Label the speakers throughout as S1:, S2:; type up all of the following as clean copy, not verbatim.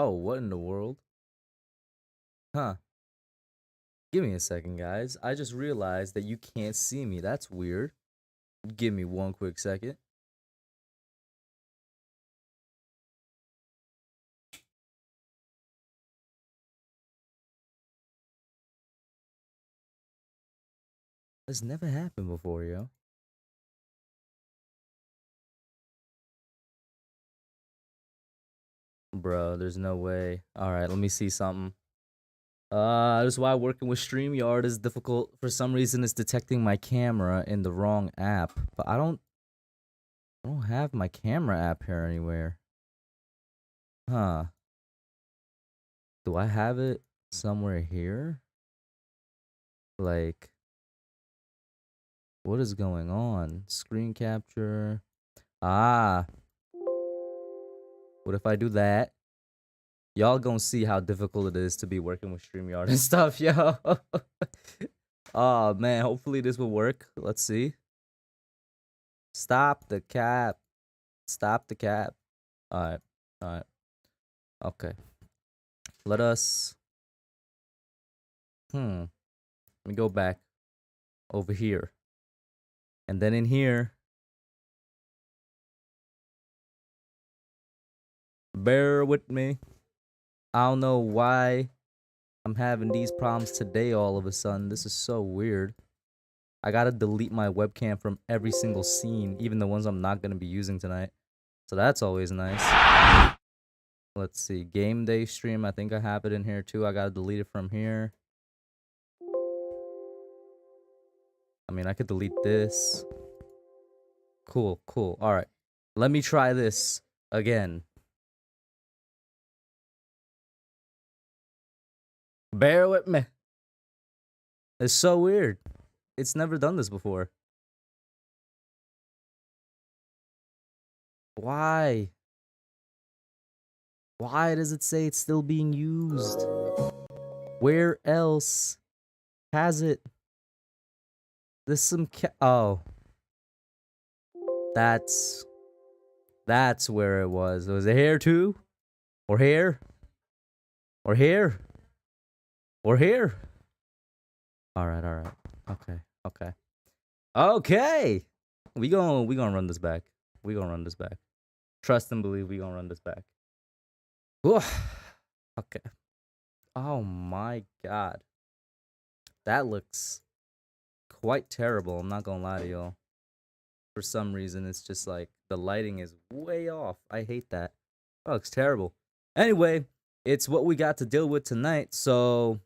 S1: Oh, what in the world? Huh. Give me a second, guys. I just realized that you can't see me. That's weird. Give me one quick second. This never happened before, yo. Bro, there's no way. Alright, let me see something. This is why working with StreamYard is difficult. For some reason, it's detecting my camera in the wrong app. But I don't have my camera app here anywhere. Huh. Do I have it somewhere here? Like, what is going on? Screen capture. Ah. What if I do that? Y'all gonna see how difficult it is to be working with StreamYard and stuff, yo. Oh, man. Hopefully this will work. Let's see. Stop the cap. Stop the cap. Alright. Alright. Okay. Let us... Let me go back over here. And then in here... Bear with me. I don't know why I'm having these problems today all of a sudden. This is so weird. I gotta delete my webcam from every single scene, even the ones I'm not gonna be using tonight. So that's always nice. Let's see. Game day stream. I think I have it in here too. I gotta delete it from here. I mean, I could delete this. Cool, cool. Alright. Let me try this again. Bear with me. It's so weird. It's never done this before. Why? Why does it say it's still being used? Where else has it? There's some oh. That's where it was. Was it here too? Or here? Or here? Or here? Alright, alright. Okay, okay. Okay! We gonna run this back. We gonna run this back. Trust and believe we gonna run this back. Ooh. Okay. Oh my god. That looks quite terrible. I'm not gonna lie to y'all. For some reason, it's just like the lighting is way off. I hate that. That looks terrible. Anyway, it's what we got to deal with tonight, so...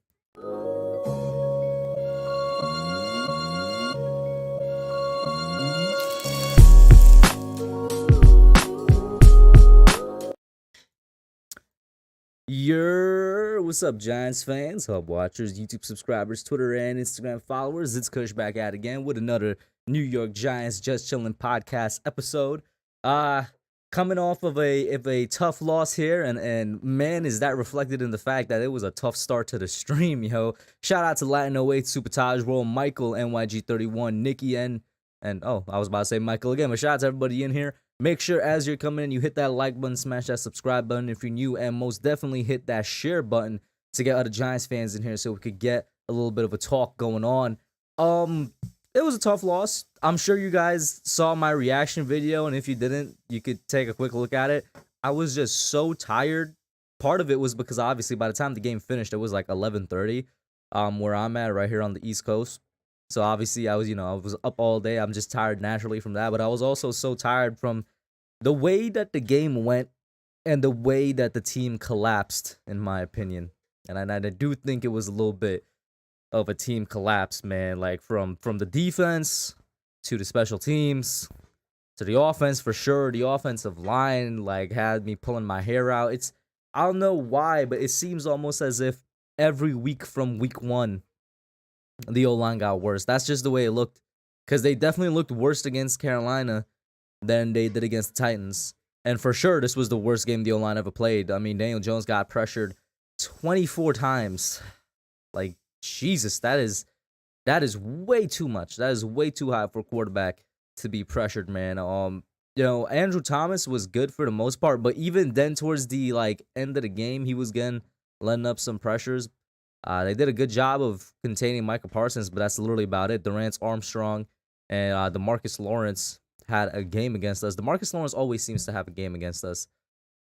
S1: What's up, Giants fans, Hub watchers, YouTube subscribers, Twitter and Instagram followers? It's Kush back at again with another New York Giants Just Chillin' podcast episode. Coming off of a tough loss here, and man, is that reflected in the fact that it was a tough start to the stream, yo. Shout out to Latin 08, Super Taj Roll, Michael, NYG31, Nikki, and oh, I was about to say Michael again, but shout out to everybody in here. Make sure as you're coming in, you hit that like button, smash that subscribe button if you're new, and most definitely hit that share button to get other Giants fans in here so we could get a little bit of a talk going on. It was a tough loss. I'm sure you guys saw my reaction video, and if you didn't, you could take a quick look at it. I was just so tired. Part of it was because obviously by the time the game finished, it was like 11:30, where I'm at right here on the East Coast. So obviously I was up all day. I'm just tired naturally from that, but I was also so tired from the way that the game went and the way that the team collapsed, in my opinion. And I do think it was a little bit of a team collapse, man. Like from the defense to the special teams to the offense, for sure. The offensive line like had me pulling my hair out. I don't know why, but it seems almost as if every week from week one, the O-line got worse. That's just the way it looked. Because they definitely looked worse against Carolina than they did against the Titans. And for sure, this was the worst game the O-line ever played. I mean, Daniel Jones got pressured 24 times. Like, Jesus, that is way too much. That is way too high for a quarterback to be pressured, man. Andrew Thomas was good for the most part, but even then, towards the end of the game, he was letting up some pressures. They did a good job of containing Michael Parsons, but that's literally about it. Durant Armstrong and DeMarcus Lawrence had a game against us. DeMarcus Lawrence always seems to have a game against us.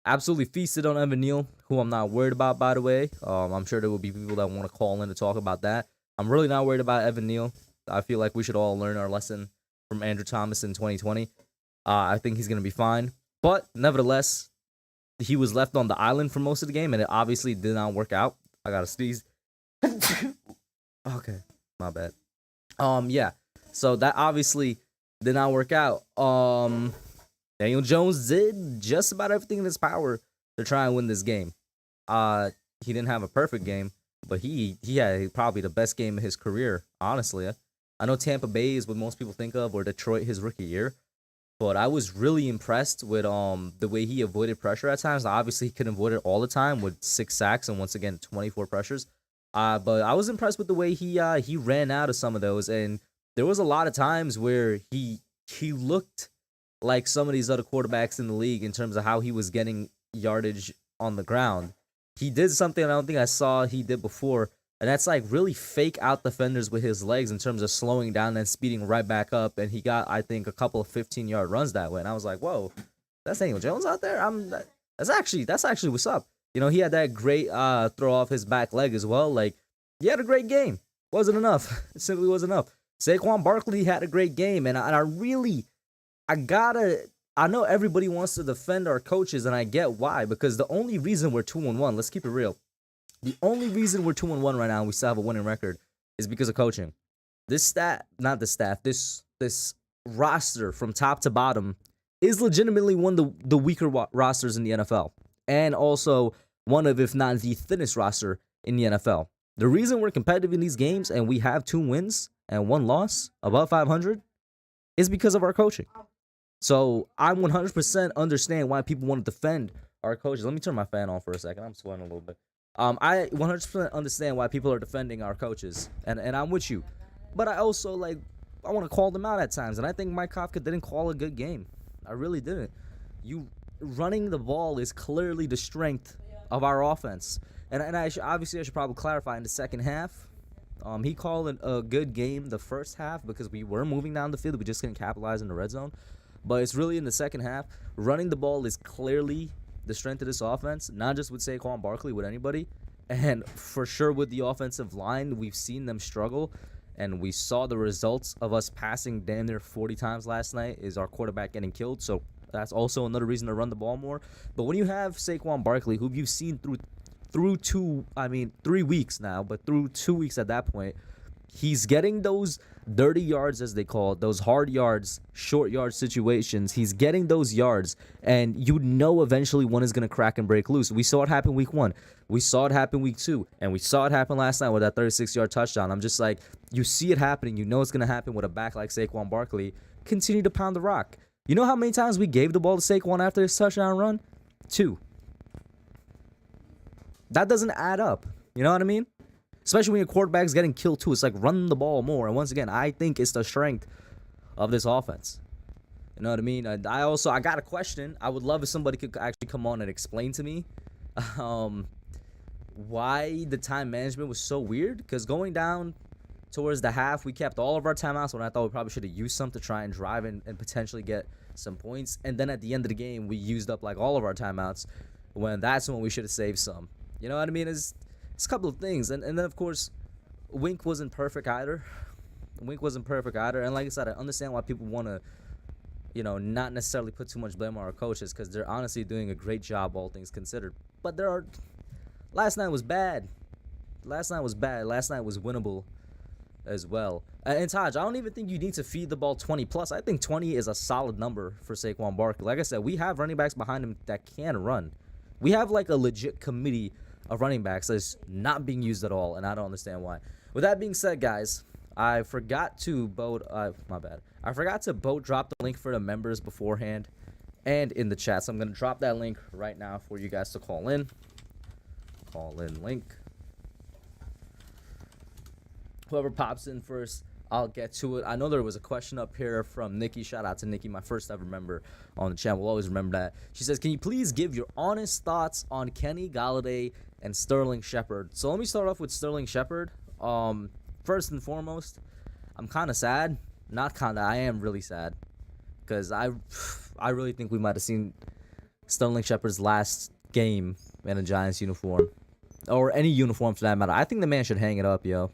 S1: Absolutely feasted on Evan Neal, who I'm not worried about, by the way. I'm sure there will be people that want to call in to talk about that. I'm really not worried about Evan Neal. I feel like we should all learn our lesson from Andrew Thomas in 2020. I think he's going to be fine. But nevertheless, he was left on the island for most of the game, and it obviously did not work out. I got to sneeze. Okay, my bad. Yeah. So that obviously did not work out. Daniel Jones did just about everything in his power to try and win this game. He didn't have a perfect game, but he had probably the best game of his career, honestly. I know Tampa Bay is what most people think of, or Detroit his rookie year, but I was really impressed with the way he avoided pressure at times. Obviously, he couldn't avoid it all the time with 6 sacks and once again 24 pressures. But I was impressed with the way he ran out of some of those, and there was a lot of times where he looked like some of these other quarterbacks in the league in terms of how he was getting yardage on the ground. He did something I don't think I saw he did before, and that's really fake out defenders with his legs in terms of slowing down and speeding right back up. And he got, I think, a couple of 15-yard runs that way. And I was like, whoa, that's Daniel Jones out there? That's actually what's up. He had that great throw off his back leg as well. He had a great game. Wasn't enough. It simply wasn't enough. Saquon Barkley had a great game, and I know everybody wants to defend our coaches, and I get why, because the only reason we're 2-1, let's keep it real. The only reason we're 2-1 right now and we still have a winning record is because of coaching. This roster from top to bottom is legitimately one of the weaker rosters in the NFL, and also one of, if not the thinnest roster in the NFL. The reason we're competitive in these games and we have 2 wins and 1 loss above 500 is because of our coaching. So I 100% understand why people want to defend our coaches. Let me turn my fan on for a second. I'm sweating a little bit. I 100% understand why people are defending our coaches, and I'm with you. But I also, I want to call them out at times, and I think Mike Kafka didn't call a good game. I really didn't. You running the ball is clearly the strength of our offense. And I should probably clarify in the second half. He called a good game the first half because we were moving down the field. We just couldn't capitalize in the red zone. But it's really in the second half. Running the ball is clearly the strength of this offense, not just with Saquon Barkley, with anybody. And for sure with the offensive line, we've seen them struggle. And we saw the results of us passing damn near 40 times last night is our quarterback getting killed. So that's also another reason to run the ball more. But when you have Saquon Barkley, who you've seen through 3 weeks now, but through 2 weeks at that point, he's getting those dirty yards, as they call it, those hard yards, short yard situations. He's getting those yards, and eventually one is going to crack and break loose. We saw it happen week 1. We saw it happen week 2, and we saw it happen last night with that 36-yard touchdown. I'm just like, you see it happening. You know it's going to happen with a back like Saquon Barkley. Continue to pound the rock. You know how many times we gave the ball to Saquon after his touchdown run? 2. That doesn't add up. You know what I mean? Especially when your quarterback's getting killed too. It's like run the ball more. And once again, I think it's the strength of this offense. You know what I mean? I got a question. I would love if somebody could actually come on and explain to me why the time management was so weird. Because going down towards the half, we kept all of our timeouts when I thought we probably should have used some to try and drive and potentially get some points. And then at the end of the game, we used up all of our timeouts when that's when we should have saved some. You know what I mean? It's a couple of things. And then, of course, Wink wasn't perfect either. And like I said, I understand why people want to, not necessarily put too much blame on our coaches because they're honestly doing a great job, all things considered. But last night was bad. Last night was winnable as well. And Taj, I don't even think you need to feed the ball 20+. I think 20 is a solid number for Saquon Barkley. Like I said, we have running backs behind him that can run. We have a legit committee of running backs that's not being used at all, and I don't understand why. With that being said, guys, I forgot to boat drop the link for the members beforehand and in the chat. So I'm going to drop that link right now for you guys to call in. Call in link. Whoever pops in first. I'll get to it. I know there was a question up here from Nikki. Shout out to Nikki, my first ever member on the channel. We'll always remember that. She says, can you please give your honest thoughts on Kenny Golladay and Sterling Shepard? So let me start off with Sterling Shepard. First and foremost, I'm kind of sad. Not kind of. I am really sad. Because I really think we might have seen Sterling Shepard's last game in a Giants uniform. Or any uniform for that matter. I think the man should hang it up, yo.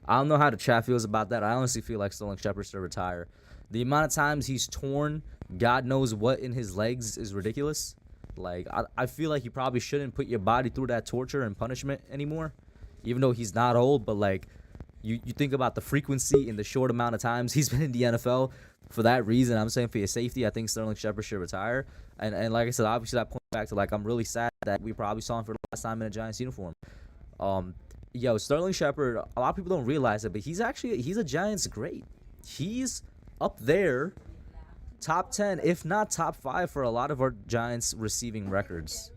S1: I don't know how the chat feels about that. I honestly feel like Sterling Shepard should retire. The amount of times he's torn God knows what in his legs is ridiculous. Like, I feel like you probably shouldn't put your body through that torture and punishment anymore. Even though he's not old, but like, you think about the frequency in the short amount of times he's been in the NFL. For that reason, I'm saying for your safety, I think Sterling Shepard should retire. And like I said, obviously that points back to, like, I'm really sad that we probably saw him for the last time in a Giants uniform. Yo, Sterling Shepard, a lot of people don't realize it, but he's a Giants great. He's up there, top 10, if not top 5 for a lot of our Giants receiving records.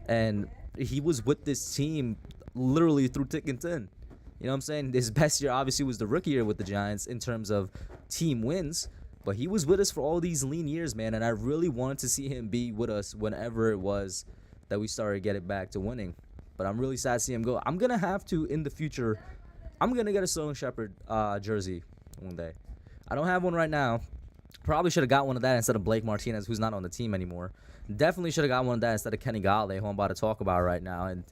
S1: And he was with this team literally through thick and thin. You know what I'm saying? His best year obviously was the rookie year with the Giants in terms of team wins, but he was with us for all these lean years, man, and I really wanted to see him be with us whenever it was that we started getting back to winning. But I'm really sad to see him go. I'm going to have to, in the future, I'm going to get a Sterling Shepard jersey one day. I don't have one right now. Probably should have got one of that instead of Blake Martinez, who's not on the team anymore. Definitely should have got one of that instead of Kenny Golladay, who I'm about to talk about right now. And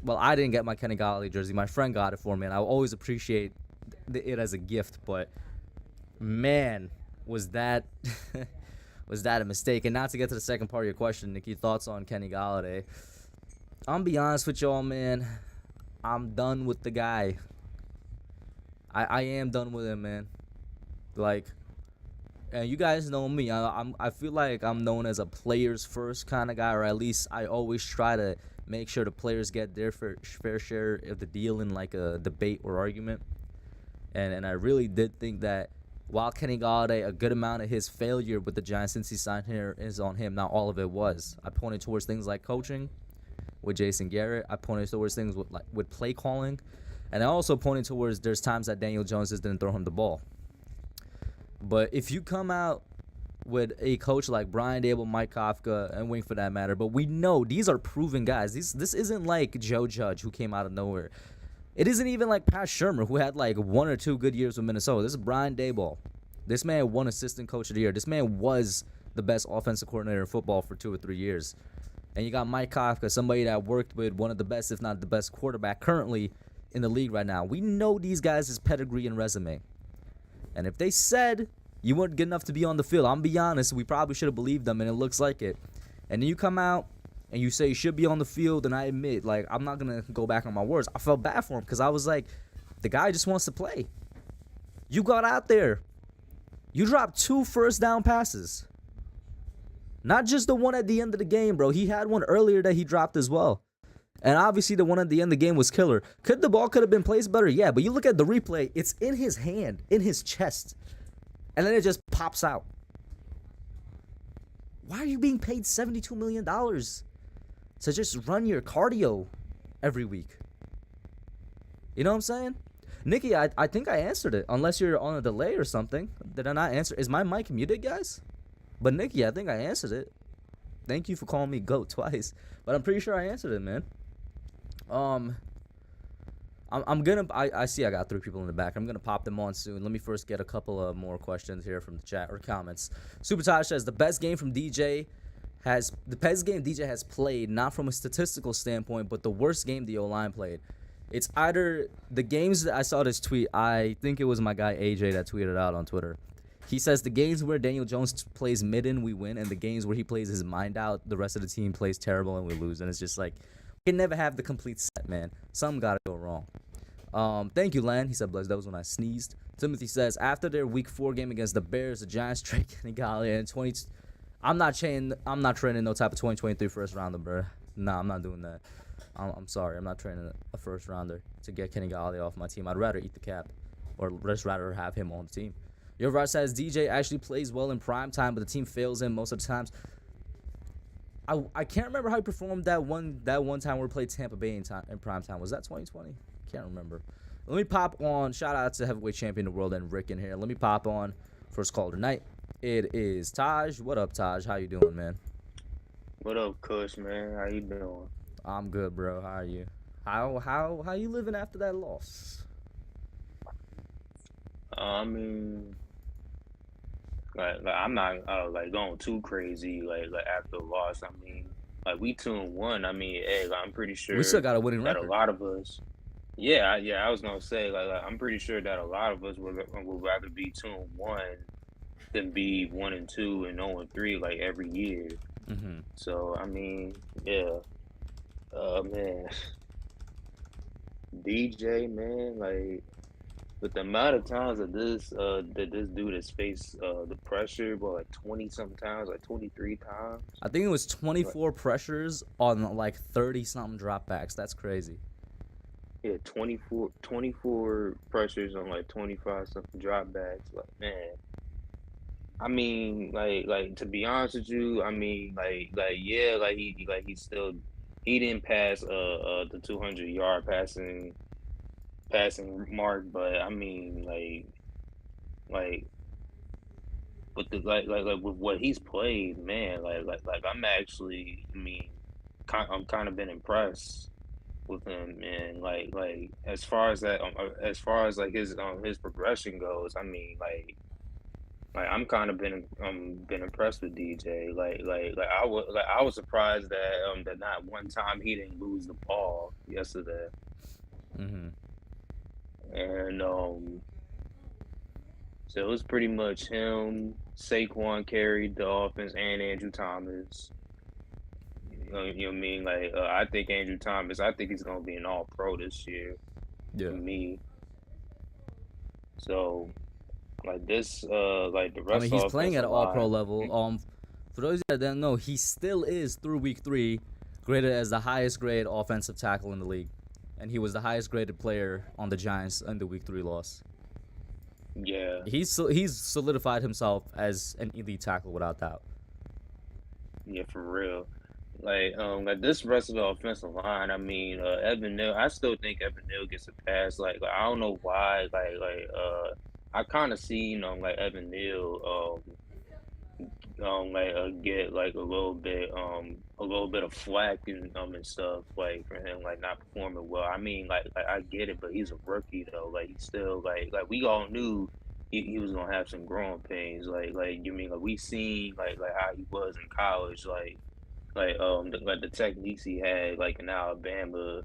S1: well, I didn't get my Kenny Golladay jersey. My friend got it for me, and I always appreciate it as a gift. But, man, was that was that a mistake? And not to get to the second part of your question, Nikki, thoughts on Kenny Golladay. I'm be honest with y'all, man. I'm done with the guy. I am done with him, man. Like, and you guys know me. I feel like I'm known as a players first kind of guy, or at least I always try to make sure the players get their fair share of the deal in like a debate or argument. And I really did think that while Kenny Golladay, a good amount of his failure with the Giants since he signed here is on him. Not all of it was. I pointed towards things like coaching with Jason Garrett. I pointed towards things with play calling. And I also pointed towards there's times that Daniel Jones just didn't throw him the ball. But if you come out with a coach like Brian Dable, Mike Kafka, and Wink for that matter, but we know these are proven guys. This isn't like Joe Judge, who came out of nowhere. It isn't even like Pat Shurmur, who had like 1 or 2 good years with Minnesota. This is Brian Dable. This man won Assistant Coach of the Year. This man was the best offensive coordinator in football for 2 or 3 years. And you got Mike Kafka, somebody that worked with one of the best, if not the best quarterback currently in the league right now. We know these guys' pedigree and resume. And if they said you weren't good enough to be on the field, I'm be honest, we probably should have believed them, and it looks like it. And then you come out and you say you should be on the field, and I admit, like, I'm not going to go back on my words. I felt bad for him because I was like, the guy just wants to play. You got out there. You dropped 2 first-down passes. Not just the one at the end of the game, bro. He had one earlier that he dropped as well. And obviously the one at the end of the game was killer. The ball could have been placed better? Yeah, but you look at the replay, it's in his hand, in his chest. And then it just pops out. Why are you being paid $72 million to just run your cardio every week? You know what I'm saying? Nikki, I think I answered it. Unless you're on a delay or something. Did I not answer? Is my mic muted, guys? But Nikki, I think I answered it. Thank you for calling me GOAT twice. But I'm pretty sure I answered it, man. I see I got 3 people in the back. I'm gonna pop them on soon. Let me first get a couple of more questions here from the chat or comments. Supertaj says the best game DJ has played, not from a statistical standpoint, but the worst game the O-line played. It's either the games that I saw this tweet. I think it was my guy AJ that tweeted out on Twitter. He says the games where Daniel Jones plays midden, we win, and the games where he plays his mind out, the rest of the team plays terrible and we lose. And it's just like, we can never have the complete set, man. Something got to go wrong. Thank you, Len. He said, Bless, that was when I sneezed. Timothy says, after their Week 4 game against the Bears, the Giants trade Kenny Golladay and 20. I'm not trading no type of 2023 first rounder, bro. Nah, I'm not doing that. I'm sorry. I'm not trading a first rounder to get Kenny Golladay off my team. I'd rather eat the cap or just rather have him on the team. Your right says DJ actually plays well in prime time, but the team fails him most of the times. I can't remember how he performed that one time we played Tampa Bay in prime time. Was that 2020? Can't remember. Let me pop on. Shout out to heavyweight champion of the world and Rick in here. Let me pop on first call tonight. It is Taj. What up, Taj? How you doing, man?
S2: What up, Kush, man? How you doing?
S1: I'm good, bro. How are you? How you living after that loss?
S2: I mean, I'm not like going too crazy like after the loss. I mean, like we 2-1. I mean, hey, like, I'm pretty
S1: We still
S2: sure
S1: got a winning
S2: that a
S1: record.
S2: lot of us, yeah, I was gonna say I'm pretty sure that a lot of us would rather be 2-1 than be 1-2 and 0-3 like every year.
S1: Mm-hmm.
S2: So I mean, yeah, man, DJ, man, like. But the amount of times that this dude has faced the pressure, well, like 20 sometimes, like 23 times.
S1: I think it was
S2: Like
S1: 24 pressures on like 30 something dropbacks. That's crazy.
S2: yeah, 24 pressures on like 25 something dropbacks. Like man, I mean, like to be honest with you, I mean, yeah, he still he didn't pass the 200-yard passing mark, but I mean like with the like with what he's played, man, I'm actually, I mean, I'm kind of been impressed with him, and as far as like his progression goes, I mean, I'm kind of been impressed with DJ. I was surprised that not one time he didn't lose the ball yesterday,
S1: Mm-hmm.
S2: and so it was pretty much him. Saquon carried the offense and Andrew Thomas. You know what I mean? I think Andrew Thomas, I think he's gonna be an all pro this year for
S1: Yeah.
S2: me. So like the
S1: I mean,
S2: rest
S1: he's
S2: of the
S1: playing at
S2: offensive
S1: an all-pro
S2: line.
S1: level. For those that don't know, he still is through week 3 graded as the highest grade offensive tackle in the league, and he was the highest graded player on the Giants in the week 3 loss.
S2: Yeah,
S1: He's solidified himself as an elite tackle without doubt.
S2: yeah, for real. Like this rest of the offensive line, I mean, Evan Neal, I still think Evan Neal gets a pass. I don't know why. I kind of see, like Evan Neal, get like a little bit of flack and stuff for him not performing well. I mean I get it, but he's a rookie though. Like he's still we all knew he was gonna have some growing pains. You mean we seen how he was in college. The techniques he had in Alabama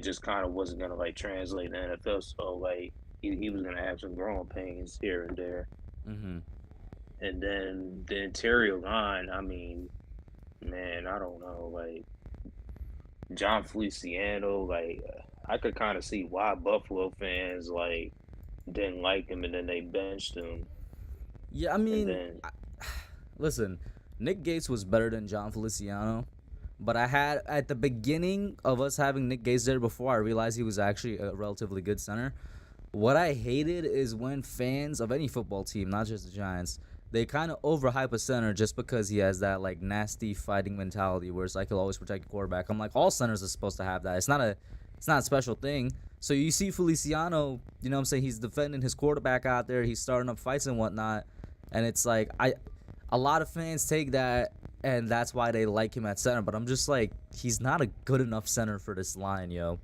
S2: just kind of wasn't gonna translate in the NFL. So he was gonna have some growing pains here and there.
S1: Mm-hmm.
S2: And then the interior line, I mean, man, I don't know. John Feliciano, I could kind of see why Buffalo fans didn't like him, and then they benched him.
S1: Yeah, I
S2: And
S1: mean,
S2: then
S1: listen, Nick Gates was better than John Feliciano, but I had at the beginning of us having Nick Gates there before I realized he was actually a relatively good center. What I hated is when fans of any football team, not just the Giants, they kind of overhype a center just because he has that like nasty fighting mentality where it's like he'll always protect the quarterback. I'm like, all centers are supposed to have that. It's not a special thing. So you see Feliciano, you know what I'm saying, he's defending his quarterback out there, he's starting up fights and whatnot. And it's like a lot of fans take that and that's why they like him at center, but I'm just like, he's not a good enough center for this line, yo.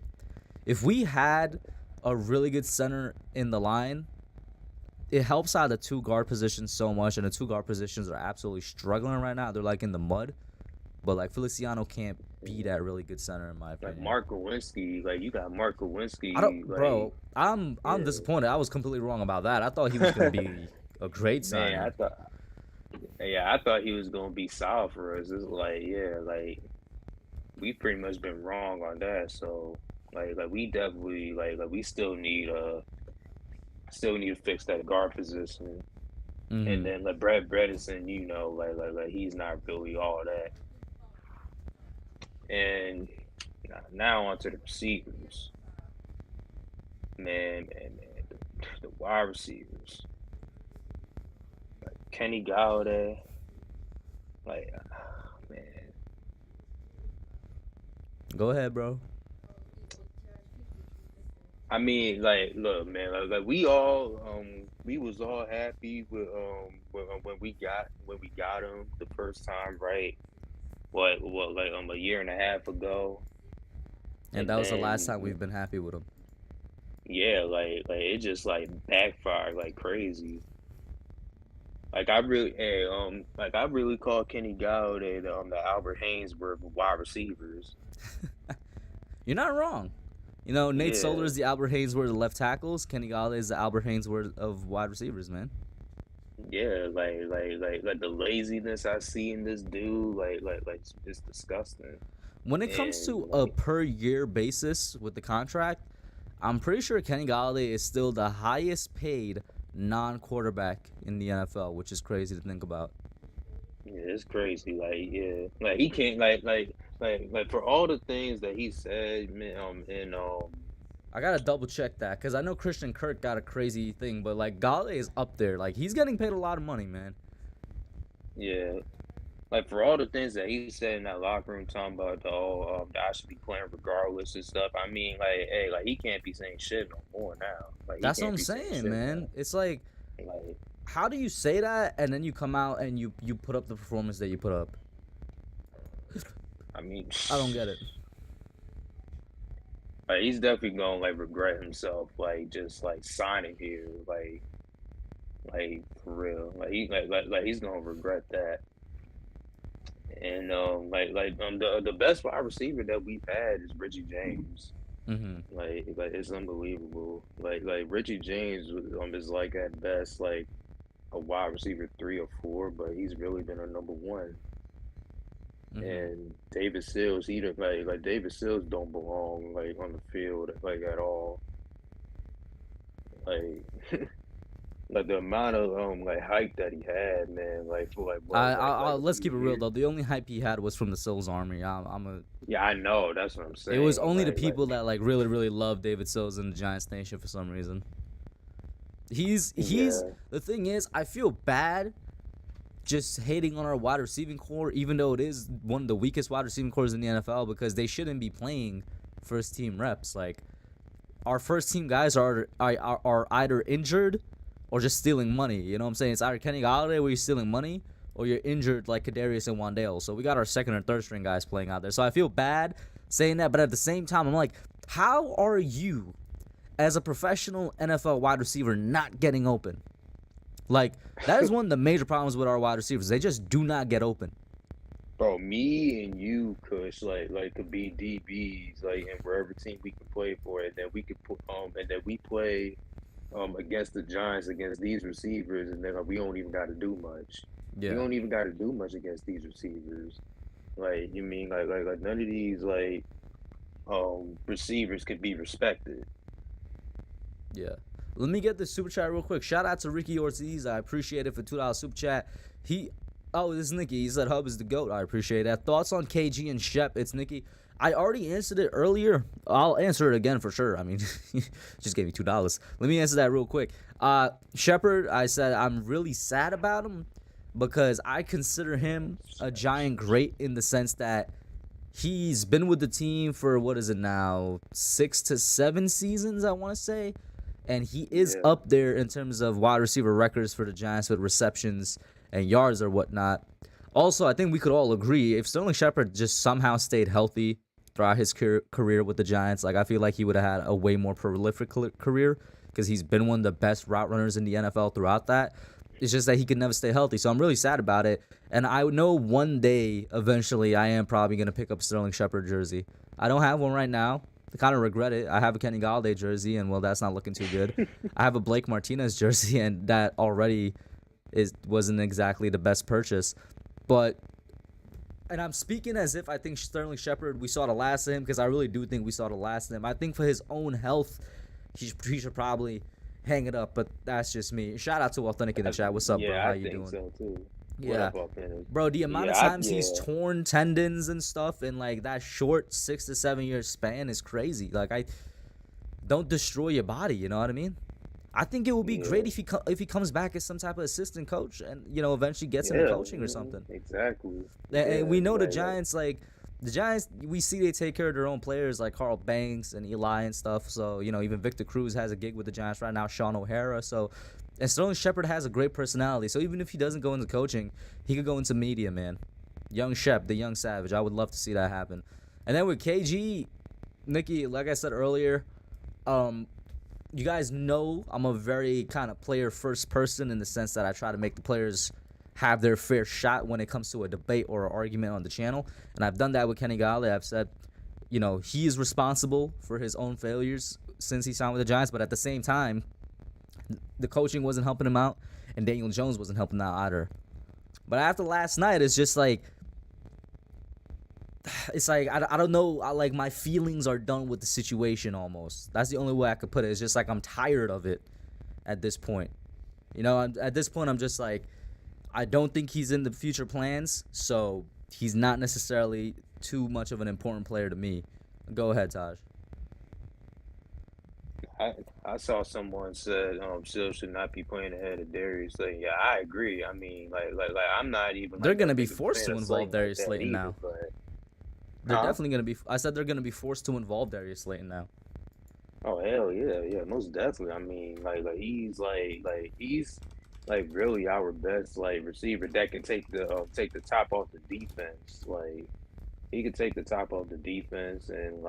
S1: If we had a really good center in the line, it helps out the two guard positions so much, and the two guard positions are absolutely struggling right now. They're like in the mud, but like Feliciano can't be that really good center in my opinion.
S2: Mark Lewinsky, you got Mark
S1: I don't,
S2: Lewinsky,
S1: bro. I'm
S2: yeah,
S1: disappointed. I was completely wrong about that. I thought he was gonna be a great
S2: man,
S1: signing.
S2: I thought he was gonna be solid for us. It's yeah, we pretty much been wrong on that. So we definitely we still need to fix that guard position. And
S1: Mm-hmm.
S2: then Brad Bredesen, he's not really all that. And now onto the receivers, man, the wide receivers, Kenny Golladay, man,
S1: Go ahead, bro.
S2: I mean, look, man, we was all happy with when we got him the first time, right? What like a year and a half ago,
S1: And
S2: and
S1: that was the last
S2: then
S1: time we've been happy with him.
S2: yeah, like it just like backfired like crazy. Like I really call Kenny Golladay the Albert Haynesworth of wide receivers.
S1: You're not wrong. You know, Nate Solder
S2: Yeah,
S1: is the Albert Haynesworth of left tackles. Kenny Golladay is the Albert Haynesworth of wide receivers, man.
S2: yeah, like the laziness I see in this dude, like it's disgusting.
S1: When it comes
S2: And
S1: to a per year basis with the contract, I'm pretty sure Kenny Golladay is still the highest paid non-quarterback in the NFL, which is crazy to think about.
S2: yeah, it's crazy. Like, yeah, like he can't like for all the things that he said, man, and
S1: I gotta double check that because I know Christian Kirk got a crazy thing, but like Golladay is up there. Like he's getting paid a lot of money, man.
S2: yeah, like for all the things that he said in that locker room, talking about that I should be playing regardless and stuff. I mean, like, hey, like he can't be saying shit no more now. Like he
S1: That's what
S2: can't
S1: I'm
S2: be saying
S1: saying,
S2: shit
S1: man.
S2: now.
S1: It's like,
S2: Like,
S1: how do you say that and then you come out and you put up the performance that you put up?
S2: I mean,
S1: I don't get it.
S2: like he's definitely gonna like regret himself, like just like signing here, like for real, like he's gonna regret that. And the best wide receiver that we've had is Richie James.
S1: Hmm.
S2: Like it's unbelievable. Like Richie James is like at best like a wide receiver 3 or 4, but he's really been a number one.
S1: Hmm.
S2: And David Sills, he don't- like David Sills don't belong like on the field like at all. Like like the amount of like hype that he had, man. Like for like what like a
S1: Let's
S2: few
S1: keep it real
S2: years.
S1: though. The only hype he had was from the Sills Army. I'm a.
S2: Yeah, I know. That's what I'm
S1: It was
S2: saying.
S1: only the people that like really really love David Sills in the Giants Nation for some reason. He's
S2: Yeah,
S1: the thing is, I feel bad just hating on our wide receiving core, even though it is one of the weakest wide receiving cores in the NFL, because they shouldn't be playing first team reps. Like our first team guys are either injured or just stealing money. You know what I'm saying? It's either Kenny Golladay where you're stealing money, or you're injured like Kadarius and Wandale. So we got our second or third string guys playing out there. So I feel bad saying that, but at the same time, I'm like, how are you, as a professional NFL wide receiver, not getting open? Like that is one of the major problems with our wide receivers. They just do not get open.
S2: bro. Me and you, Kush, like could be DBs, like in wherever team we can play for, and then we could put and then we play against the Giants against these receivers, and then we don't even got to do much. We
S1: Yeah,
S2: don't even got to do much against these receivers. Like you mean like none of these like receivers could be respected.
S1: yeah. Let me get this super chat real quick. Shout out to Ricky Ortiz. I appreciate it for $2 super chat. Oh, this is Nikki. He said Hub is the GOAT. I appreciate that. Thoughts on KG and Shep? It's Nikki. I already answered it earlier. I'll answer it again for sure. I mean, just gave me $2. Let me answer that real quick. Shepard, I said I'm really sad about him because I consider him a giant great in the sense that he's been with the team for what is it now, 6 to 7 seasons, I want to say, and he is
S2: Yeah,
S1: up there in terms of wide receiver records for the Giants with receptions and yards or whatnot. Also, I think we could all agree if Sterling Shepard just somehow stayed healthy throughout his career with the Giants, like I feel like he would have had a way more prolific career because he's been one of the best route runners in the NFL throughout that. It's just that he could never stay healthy. So I'm really sad about it. And I know one day, eventually, I am probably going to pick up Sterling Shepard jersey. I don't have one right now. I kind of regret it. I have a Kenny Golladay jersey, and, well, that's not looking too good. I have a Blake Martinez jersey, and that already wasn't exactly the best purchase. But, and I'm speaking as if I think Sterling Shepard, we saw the last of him, because I really do think we saw the last of him. I think for his own health, he should probably hang it up, but that's just me. Shout out to Authentic in the chat. What's up, bro?
S2: yeah,
S1: How
S2: I
S1: you
S2: think
S1: doing?
S2: so too. What
S1: Yeah.
S2: up, Authentic?
S1: Bro, the amount of
S2: Yeah,
S1: times he's torn tendons and stuff in like that short 6 to 7 year span is crazy. Like I don't destroy your body, you know what I mean? I think it would be great
S2: yeah,
S1: if he comes back as some type of assistant coach and eventually gets into
S2: yeah,
S1: coaching or something.
S2: exactly.
S1: And
S2: Yeah,
S1: we know the Giants, like the Giants, we see they take care of their own players like Carl Banks and Eli and stuff. So, even Victor Cruz has a gig with the Giants right now, Sean O'Hara. So, and Sterling Shepard has a great personality. So, even if he doesn't go into coaching, he could go into media, man. Young Shep, the young savage. I would love to see that happen. And then with KG, Nikki, like I said earlier, you guys know I'm a very kind of player-first person in the sense that I try to make the players have their fair shot when it comes to a debate or an argument on the channel. And I've done that with Kenny Golladay. I've said, he is responsible for his own failures since he signed with the Giants. But at the same time, the coaching wasn't helping him out, and Daniel Jones wasn't helping him out either. But after last night, it's just like, I don't know. My feelings are done with the situation almost. That's the only way I could put it. It's just like I'm tired of it at this point. At this point, I'm just like, I don't think he's in the future plans, so he's not necessarily too much of an important player to me. Go ahead, Taj.
S2: I saw someone said Shield should not be playing ahead of Darius Slayton. Yeah, I agree. I mean, I'm not even
S1: They're
S2: like
S1: gonna
S2: that
S1: be
S2: big of a
S1: forced
S2: fan
S1: to
S2: of
S1: involve
S2: Slayton like
S1: Darius
S2: that
S1: Slayton
S2: either.
S1: now.
S2: But
S1: They're
S2: huh?
S1: definitely gonna be. I said they're gonna be forced to involve Darius Slayton now.
S2: Oh hell yeah, yeah, most definitely. I mean, he's like really our best like receiver that can take the top off the defense. Like he could take the top off the defense and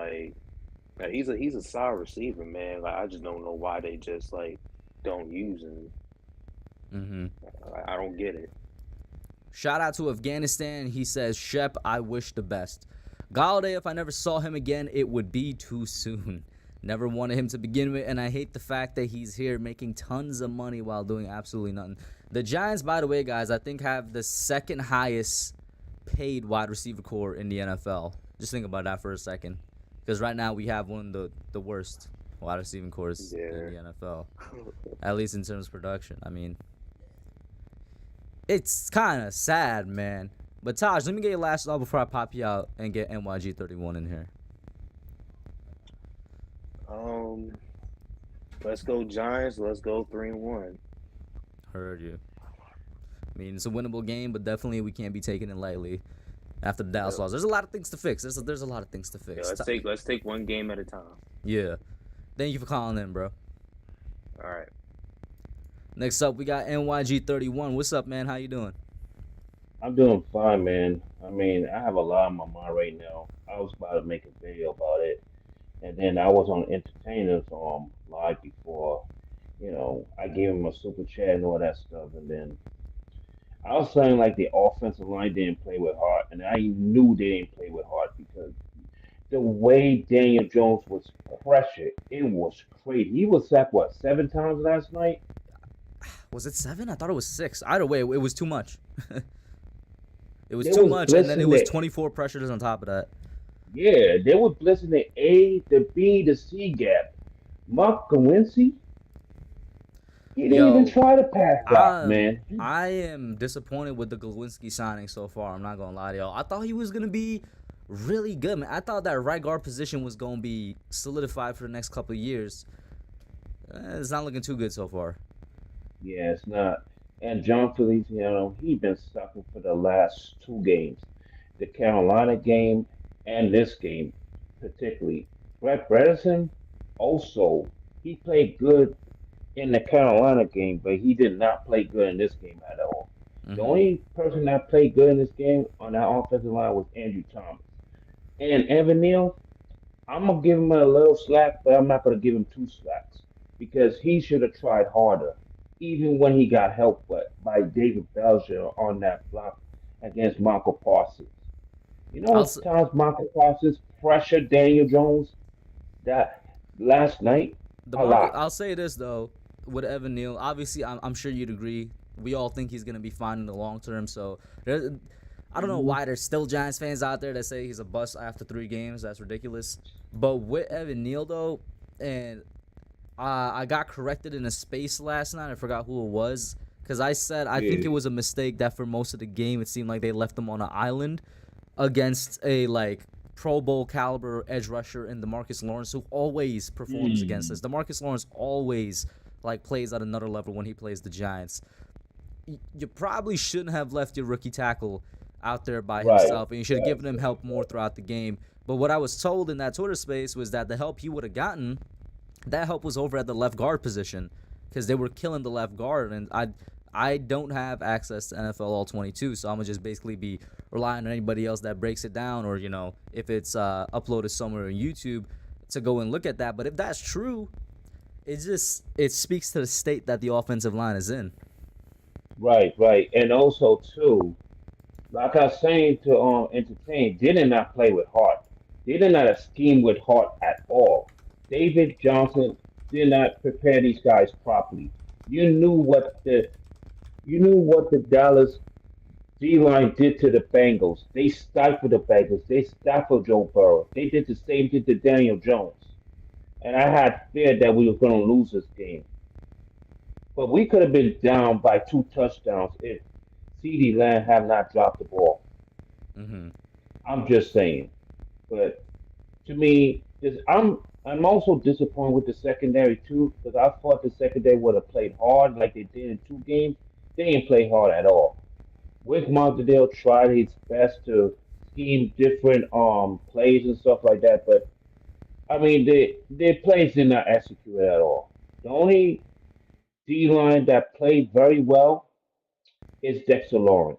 S2: he's a solid receiver, man. Like I just don't know why they just don't use him.
S1: Mm-hmm.
S2: I don't get it.
S1: Shout out to Afghanistan. He says, Shep, I wish the best. Golladay, if I never saw him again, it would be too soon. Never wanted him to begin with, and I hate the fact that he's here making tons of money while doing absolutely nothing. The Giants, by the way, guys, I think have the second highest paid wide receiver core in the NFL. Just think about that for a second. Because right now we have one of the worst wide receiving cores in the NFL. At least in terms of production. I mean, it's kind of sad, man. But Taj, let me get your last thought before I pop you out and get NYG31 in here.
S2: Let's go Giants. Let's go 3-1.
S1: Heard you. I mean, it's a winnable game, but definitely we can't be taking it lightly after the Dallas loss. There's a lot of things to fix. There's a lot of things to fix.
S2: Yeah, let's take one game at a time.
S1: Yeah. Thank you for calling in, bro.
S2: All right.
S1: Next up, we got NYG31. What's up, man? How you doing?
S3: I'm doing fine, man. I mean, I have a lot on my mind right now. I was about to make a video about it, and then I was on Entertainers live before. I gave him a super chat and all that stuff, and then I was saying like the offensive line didn't play with heart, and I knew they didn't play with heart because the way Daniel Jones was pressured, it was crazy. He was sacked what 7 times last night?
S1: Was it 7? I thought it was 6. Either way, it was too much. It was
S3: They
S1: too
S3: was
S1: much, and then it
S3: blitzing
S1: was
S3: it.
S1: 24 pressures on top of that.
S3: Yeah, they were blitzing the A, the B, the C gap. Mark Kowinski, he didn't even
S1: Yo,
S3: try to pass block, man.
S1: I am disappointed with the Glowinski signing so far. I'm not gonna lie to y'all. I thought he was gonna be really good, man. I thought that right guard position was gonna be solidified for the next couple of years. It's not looking too good so far.
S3: Yeah, it's not. And John Feliciano, he been sucking for the last 2 games, the Carolina game and this game particularly. Brett Bredesen also, he played good in the Carolina game, but he did not play good in this game at all. The
S1: Mm-hmm.
S3: only person that played good in this game on that offensive line was Andrew Thomas. And Evan Neal, I'm gonna give him a little slack, but I'm not gonna give him 2 slacks because he should have tried harder, even when he got helped by David Belger on that block against Michael Parsons. You know
S1: I'll
S3: what
S1: s-
S3: times Michael Parsons pressured Daniel Jones that last night?
S1: the
S3: A
S1: market.
S3: lot.
S1: I'll say this though, with Evan Neal, obviously, I'm sure you'd agree. We all think he's gonna be fine in the long term. So I don't know
S3: Mhm.
S1: why there's still Giants fans out there that say he's a bust after 3 games. That's ridiculous. But with Evan Neal though, and I got corrected in a space last night. I forgot who it was because I said I think
S3: Yeah.
S1: it was a mistake that for most of the game it seemed like they left him on an island against a Pro Bowl caliber edge rusher in DeMarcus Lawrence, who always performs against us.
S3: Mm.
S1: DeMarcus Lawrence always plays at another level when he plays the Giants. You probably shouldn't have left your rookie tackle out there by
S3: Right,
S1: himself, and you should have given him help more throughout the game. But what I was told in that Twitter space was that the help he would have gotten, that help was over at the left guard position because they were killing the left guard, and I don't have access to NFL All 22, so I'm gonna just basically be relying on anybody else that breaks it down, or if it's uploaded somewhere on YouTube to go and look at that. But if that's true, it speaks to the state that the offensive line is in.
S3: right, right. And also too, like I was saying to entertain, they did not play with heart. They did not scheme with heart at all. David Johnson did not prepare these guys properly. You knew what the you knew what the Dallas D line did to the Bengals. They stifled the Bengals. They stifled Joe Burrow. They did the same thing to Daniel Jones. And I had feared that we were going to lose this game. But we could have been down by 2 touchdowns if CeeDee Lamb had not dropped the ball.
S1: Mm-hmm.
S3: I'm just saying. But to me, I'm also disappointed with the secondary too because I thought the secondary would have played hard like they did in 2 games. They didn't play hard at all. Wick Montedale tried his best to scheme different plays and stuff like that, but I mean their plays did not execute at all. The only D line that played very well is Dexter Lawrence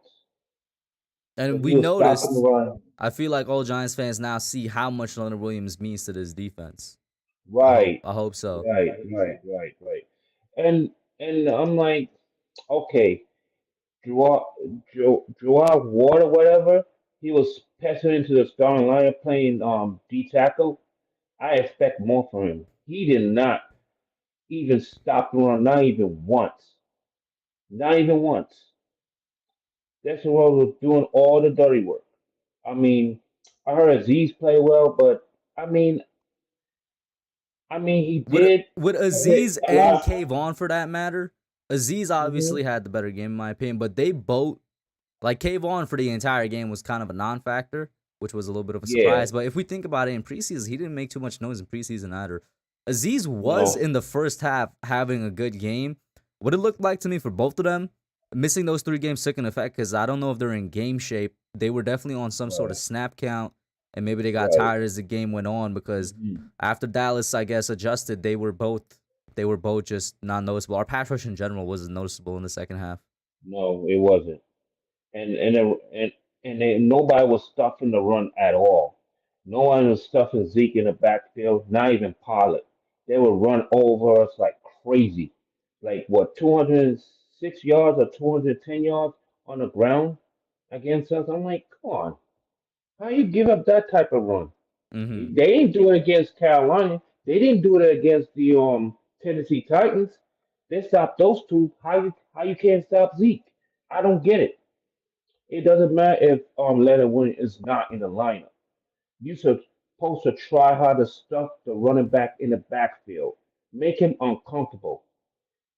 S1: And
S3: because he
S1: we
S3: was stopping the
S1: noticed.
S3: run.
S1: I feel like all Giants fans now see how much Leonard Williams means to this defense. I hope.
S3: Right,
S1: I hope so.
S3: right. And and I'm like, okay, Drew Ward or whatever, he was passing into the starting lineup playing D tackle. I expect more from him. He did not even stop the run, not even once. Not even once. That's what was doing all the dirty work. I mean, I heard Aziz play well, but I mean, he
S1: Would
S3: did
S1: would
S3: hit
S1: Aziz
S3: a
S1: and
S3: lot.
S1: Kayvon for that matter? Aziz
S3: Hmm.
S1: obviously had the better game in my opinion, but they both, like Kayvon for the entire game was kind of a non-factor, which was a little bit of a
S3: Yeah,
S1: surprise. But if we think about it in preseason, he didn't make too much noise in preseason either. Aziz was
S3: no,
S1: in the first half having a good game. What it looked like to me for both of them, missing those 3 games took an effect because I don't know if they're in game shape. They were definitely on some sort of
S3: right,
S1: snap count, and maybe they got
S3: right.
S1: tired as the game went on because
S3: Hmm.
S1: after Dallas, I guess, adjusted, they were both just not noticeable. Our pass rush in general wasn't noticeable in the second half.
S3: No, it wasn't. And nobody was stuffing the run at all. No one was stuffing Zeke in the backfield, not even Pollard. They would run over us like crazy. Like what, 206 yards or 210 yards on the ground against us? I'm like, come on. How you give up that type of run? They
S1: Mm-hmm.
S3: didn't do it against Carolina. They didn't do it against the Tennessee Titans. They stopped those two. How you can't stop Zeke? I don't get it. It doesn't matter if Leonard Williams is not in the lineup. You're supposed to try hard to stuff the running back in the backfield, make him uncomfortable.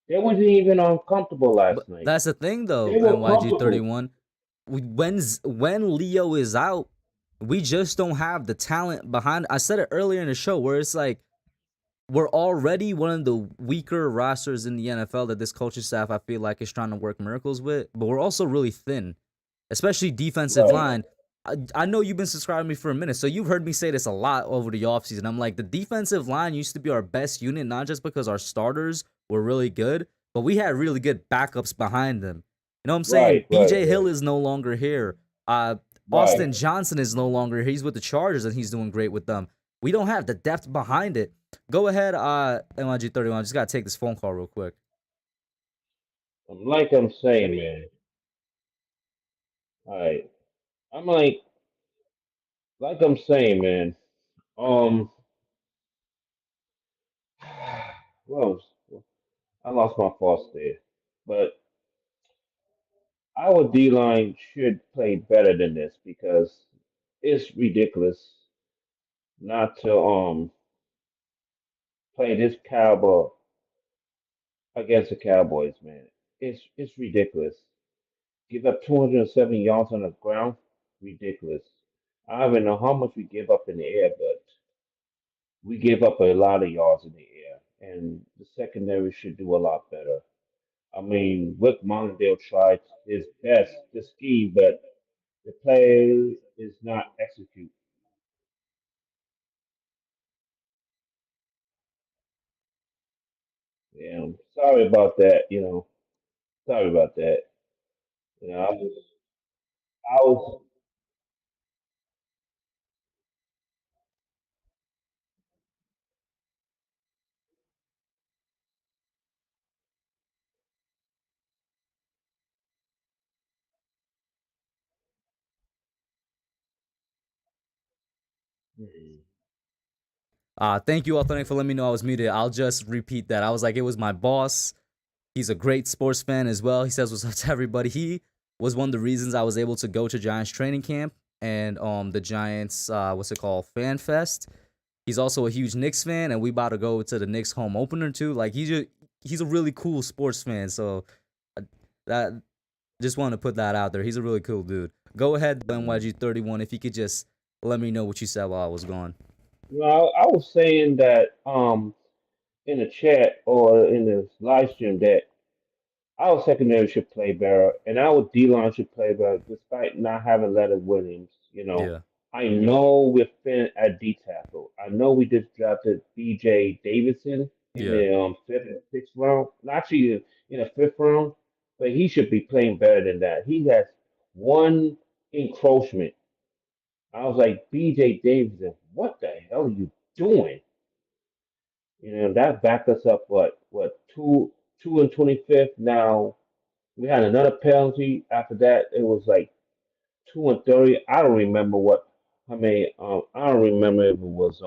S3: They wasn't even uncomfortable
S1: But
S3: last night.
S1: that's the thing, though.
S3: They were
S1: NYG
S3: comfortable.
S1: 31. When Leo is out, we just don't have the talent behind. I said it earlier in the show where it's like we're already one of the weaker rosters in the NFL that this coaching staff I feel like is trying to work miracles with, but we're also really thin, especially defensive
S3: Right,
S1: line. I know you've been subscribing to me for a minute, so you've heard me say this a lot over the offseason. I'm like, the defensive line used to be our best unit, not just because our starters were really good, but we had really good backups behind them. You know what I'm saying?
S3: right, right,
S1: BJ Hill
S3: right,
S1: is no longer here.
S3: right.
S1: Austin Johnson is no longer here. He's with the Chargers and he's doing great with them. We don't have the depth behind it. Go ahead, MIG 31. I just gotta take this phone call real quick.
S3: Like I'm saying, man. All right. I'm like I'm saying, man. Um, well, I lost my thoughts there, but our D line should play better than this because it's ridiculous not to play this caliber against the Cowboys, man. It's ridiculous. Give up 207 yards on the ground, ridiculous. I don't even know how much we give up in the air, but we give up a lot of yards in the air, and the secondary should do a lot better. I mean, Wick Mondale tried his best to scheme, but The play is not execute. Yeah, I'm sorry about that. Sorry about that. I was. Hmm.
S1: Thank you, Authentic, for letting me know I was muted. I'll just repeat that. I was like, it was my boss. He's a great sports fan as well. He says what's up to everybody. He was one of the reasons I was able to go to Giants training camp and the Giants what's it called, Fan Fest. He's also a huge Knicks fan, and we about to go to the Knicks home opener too. Like he's a really cool sports fan. So uh, that just want to put that out there. He's a really cool dude. Go ahead, NYG31. If you could just let me know what you said while I was gone.
S3: I was saying that in the chat or in the live stream that our secondary should play better, and our D line should play better, despite not having Leonard Williams.
S1: Yeah,
S3: I know we're thin at D tackle. I know we just drafted B.J. Davidson in
S1: yeah,
S3: the fifth and sixth round, actually in the fifth round, but he should be playing better than that. He has one encroachment. I was like, B.J. Davidson, what the hell are you doing? That backed us up. What 2 and 25th now. We had another penalty after that. It was like 2 and 30. I don't remember what. I mean, I don't remember if it was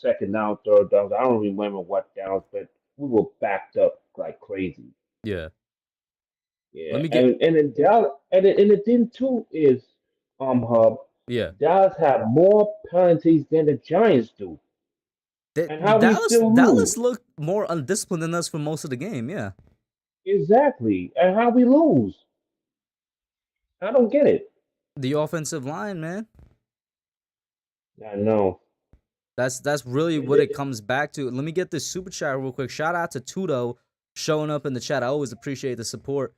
S3: second down, third down. I don't remember what downs, but we were backed up like crazy.
S1: yeah.
S3: Yeah,
S1: Let me get
S3: and then Dallas, and the thing too is, Hub,
S1: yeah.
S3: Dallas have more penalties than the Giants do, and how we still
S1: Dallas
S3: lose.
S1: looked more undisciplined than us for most of the game. Yeah,
S3: Exactly, and how we lose. I don't get it.
S1: the offensive line, man.
S3: I know.
S1: That's really what it comes back to. Let me get this super chat real quick. Shout out to Tudo showing up in the chat. I always appreciate the support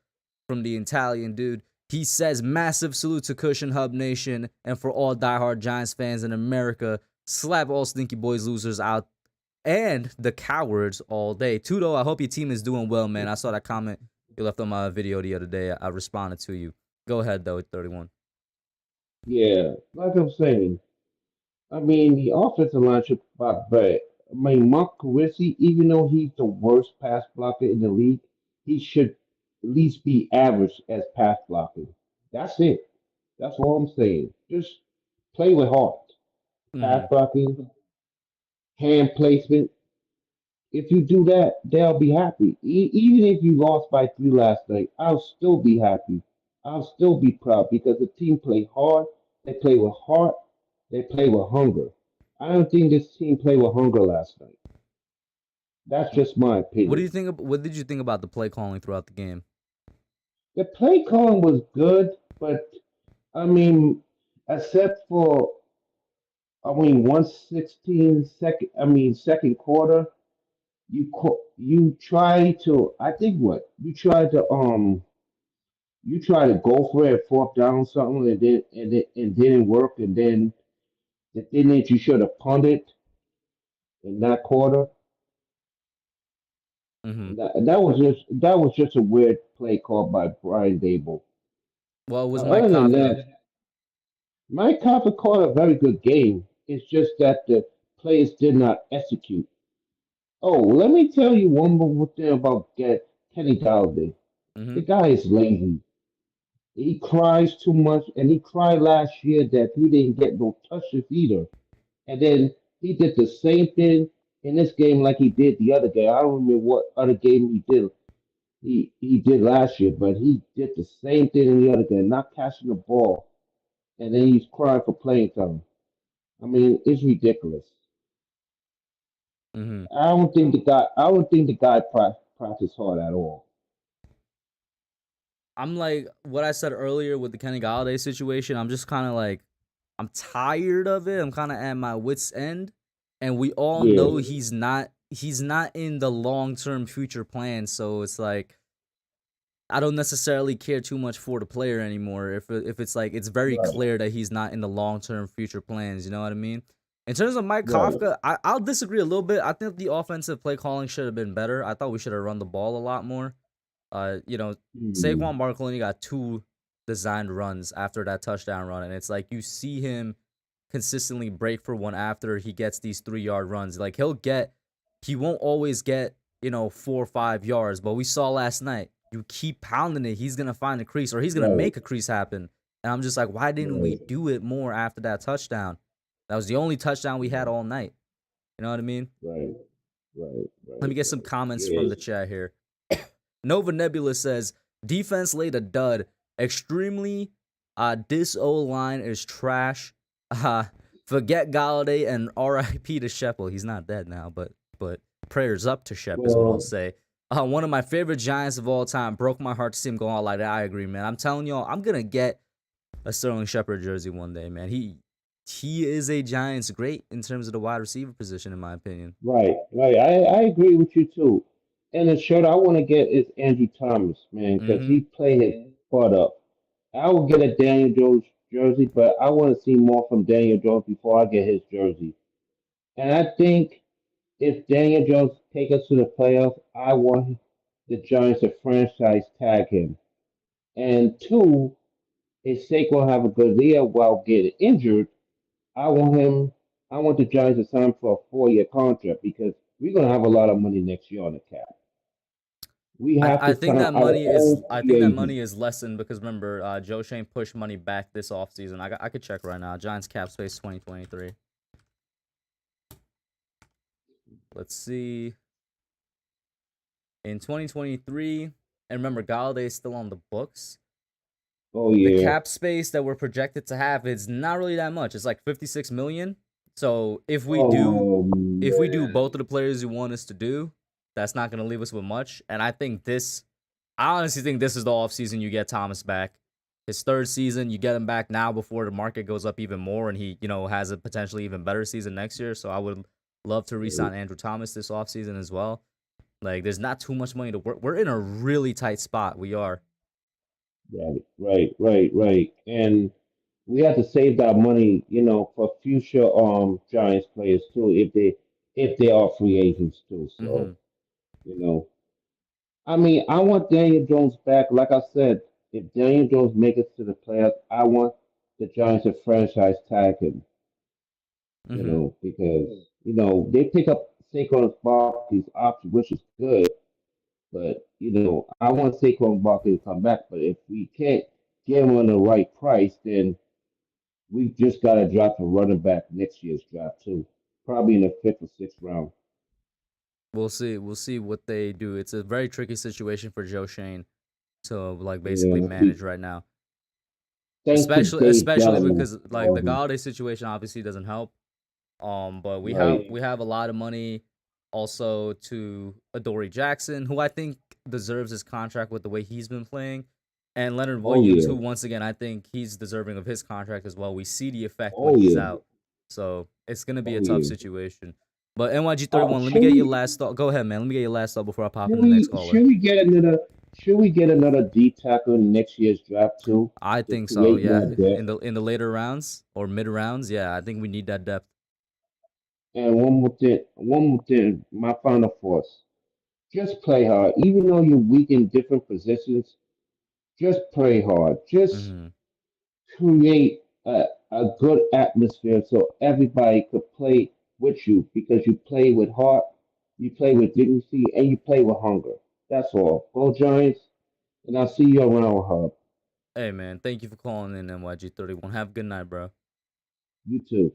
S1: from the Italian dude. He says massive salute to Kush and Hub Nation and for all diehard Giants fans in America. Slap all stinky boys losers out and the cowards all day. Tudo, I hope your team is doing well, man. I saw that comment you left on my video the other day. I responded to you. Go ahead though, 31.
S3: Yeah, like I'm saying, I mean, the offensive line should block better. I mean, Mark Carisi, even though he's the worst pass blocker in the league, he should at least be average as pass blocking. That's it. That's all I'm saying. Just play with heart. Pass
S1: Mm,
S3: blocking, hand placement. If you do that, they'll be happy. Even if you lost by three last night, I'll still be happy. I'll still be proud because the team played hard. They play with heart. They play with hunger. I don't think this team played with hunger last night. That's just my
S1: what do
S3: opinion.
S1: you think? What did you think about the play calling throughout the game?
S3: The play calling was good, but I mean, except for 116 second. I mean, second quarter. You try to. I think what you try to go for it, fourth down something, and didn't work, and then the thing that you should have punted in that quarter.
S1: Hmm.
S3: That was just a weird play called by Brian Dable.
S1: Well, it was Mike
S3: Other than
S1: Kafka.
S3: that, Mike Kafka called a very good game. It's just that the players did not execute. Oh, let me tell you one more thing about Kenny Golladay.
S1: Hmm.
S3: The guy is lazy. He cries too much, and he cried last year that he didn't get no touches either. And then he did the same thing in this game like he did the other game. I don't remember what other game he did. He did last year, but he did the same thing in the other game, not catching the ball, and then he's crying for playing time. I mean, it's ridiculous.
S1: Hmm.
S3: I don't think the guy practiced hard at all.
S1: I'm like what I said earlier with the Kenny Golladay situation. I'm just kind of like I'm tired of it. I'm kind of at my wits end, and we all
S3: Yeah,
S1: know he's not in the long term future plan. So it's like I don't necessarily care too much for the player anymore. If it's like it's very
S3: Right,
S1: clear that he's not in the long term future plans, you know what I mean? In terms of Mike
S3: right.
S1: Kafka, I'll disagree a little bit. I think the offensive play calling should have been better. I thought we should have run the ball a lot more. You know,
S3: Mm,
S1: Saquon Barkley only got 2 designed runs after that touchdown run, and it's like you see him consistently break for one after he gets these 3 yard runs. Like he won't always get 4 or 5 yards, but we saw last night. You keep pounding it, he's gonna find a crease or he's gonna
S3: right,
S1: make a crease happen. And I'm just like, why didn't we
S3: right,
S1: do it more after that touchdown? That was the only touchdown we had
S3: right,
S1: all night. You know what I mean?
S3: right, right,
S1: Let me
S3: right,
S1: get some
S3: right.
S1: comments from
S3: Yes.
S1: the chat here. Nova Nebula says defense laid a dud. Extremely, this O line is trash. Uh, Forget Golladay and R.I.P. to Shepard. He's not dead now, but prayers up to Shep is what I'll
S3: Well,
S1: say. One of my favorite Giants of all time. Broke my heart to see him go out like that. I agree, man. I'm telling y'all, I'm gonna get a Sterling Shepard jersey one day, man. He is a Giants great in terms of the wide receiver position, in my opinion.
S3: right, right. I agree with you too. And the shirt I want to get is Andrew Thomas, man, because
S1: Mm-hmm.
S3: he played his butt up. I will get a Daniel Jones jersey, but I want to see more from Daniel Jones before I get his jersey. And I think if Daniel Jones take us to the playoffs, I want the Giants to franchise tag him. And two, if Saquon have a good year while getting injured, I want him. I want the Giants to sign for a 4 year contract because we're gonna have a lot of money next year on the cap. We have
S1: I
S3: to
S1: think
S3: sign
S1: that
S3: our
S1: money is
S3: own
S1: I
S3: free
S1: think that
S3: agents.
S1: money is lessened because remember Joe Shane pushed money back this offseason. I could check right now. Giants cap space 2023. Let's see. In 2023, and remember Galladay is still on the books.
S3: Oh
S1: The
S3: yeah.
S1: cap space that we're projected to have is not really that much. It's like 56 million. So
S3: Oh
S1: if we do
S3: man.
S1: both of the players you want us to do, that's not going to leave us with much. And I honestly think this is the offseason you get Thomas back. His third season, you get him back now before the market goes up even more and he, has a potentially even better season next year. So I would love to re-sign Andrew Thomas this offseason as well. Like, there's not too much money to work. We're in a really tight spot. We are.
S3: Right, right, right, right. And we have to save that money, for future Giants players too, if they are free agents too.
S1: Mm-hmm.
S3: So, you know. I mean, I want Daniel Jones back. Like I said, if Daniel Jones make it to the playoffs, I want the Giants to franchise tag him,
S1: Mm-hmm.
S3: because they pick up Saquon Barkley's option, which is good. But I want Saquon Barkley to come back. But if we can't get him on the right price, then we just got to drop a running back next year's draft too, probably in the fifth or sixth round.
S1: We'll see. We'll see what they do. It's a very tricky situation for Joe Shane to like basically
S3: Yeah,
S1: manage right now.
S3: thanks to Dave
S1: Especially
S3: Gettleman
S1: because like
S3: for
S1: the
S3: him.
S1: Galladay situation obviously doesn't help. But
S3: Right.
S1: we have a lot of money also to Adoree Jackson, who I think deserves his contract with the way he's been playing. And Leonard
S3: Oh
S1: Williams,
S3: yeah.
S1: who once again I think he's deserving of his contract as well. We see the effect when
S3: Oh
S1: he's
S3: yeah.
S1: out. So it's gonna be a
S3: Oh
S1: tough
S3: yeah.
S1: situation. But NYG31, let me
S3: Should
S1: get your
S3: we
S1: last thought. Go ahead, man. Let me get your last thought before I pop
S3: should
S1: in the next
S3: we
S1: caller.
S3: should we get another should we get another D tackle in next year's draft too
S1: I
S3: to
S1: think so.
S3: create
S1: Yeah,
S3: more depth?
S1: in the later rounds or mid rounds, yeah, I think we need that depth.
S3: And one more thing, my final thoughts. Just play hard. Even though you're weak in different positions, just play hard. Just
S1: Hmm.
S3: create a good atmosphere so everybody could play with you because you play with heart, you play with dignity, and you play with hunger. That's all. Go Giants, and I'll see you around, Hub.
S1: Hey, man, thank you for calling in NYG31. Have a good night, bro.
S3: You too.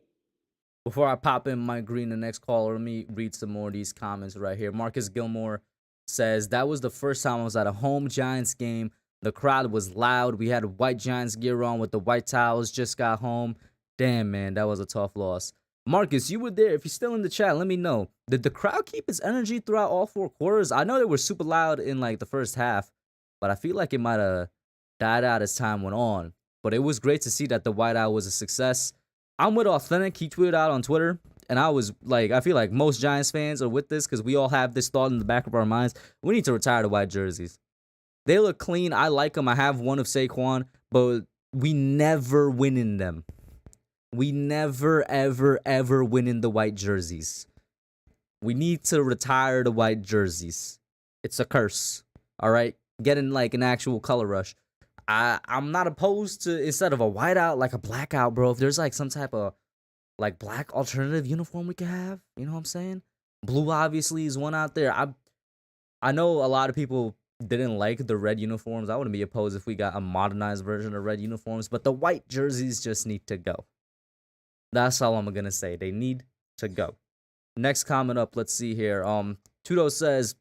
S1: Before I pop in Mike Green, the next caller, let me read some more of these comments right here. Marcus Gilmore says, that was the first time I was at a home Giants game. The crowd was loud. We had white Giants gear on with the white towels. Just got home. Damn, man, that was a tough loss. Marcus, you were there. If you're still in the chat, let me know. Did the crowd keep its energy throughout all 4 quarters? I know they were super loud in like the first half, but I feel like it might have died out as time went on. But it was great to see that the whiteout was a success. I'm with Authentic. He tweeted out on Twitter, and I was like, I feel like most Giants fans are with this because we all have this thought in the back of our minds. We need to retire the white jerseys. They look clean. I like them. I have one of Saquon, but we never win in them. We never, ever, ever win in the white jerseys. We need to retire the white jerseys. It's a curse. All right? Getting like an actual color rush. I'm not opposed to, instead of a whiteout, like a blackout, bro. If there's like some type of like black alternative uniform we could have, you know what I'm saying? Blue obviously is one out there. I know a lot of people didn't like the red uniforms. I wouldn't be opposed if we got a modernized version of red uniforms, but the white jerseys just need to go. That's all I'm gonna say. They need to go. Next comment up, let's see here. Tudo says,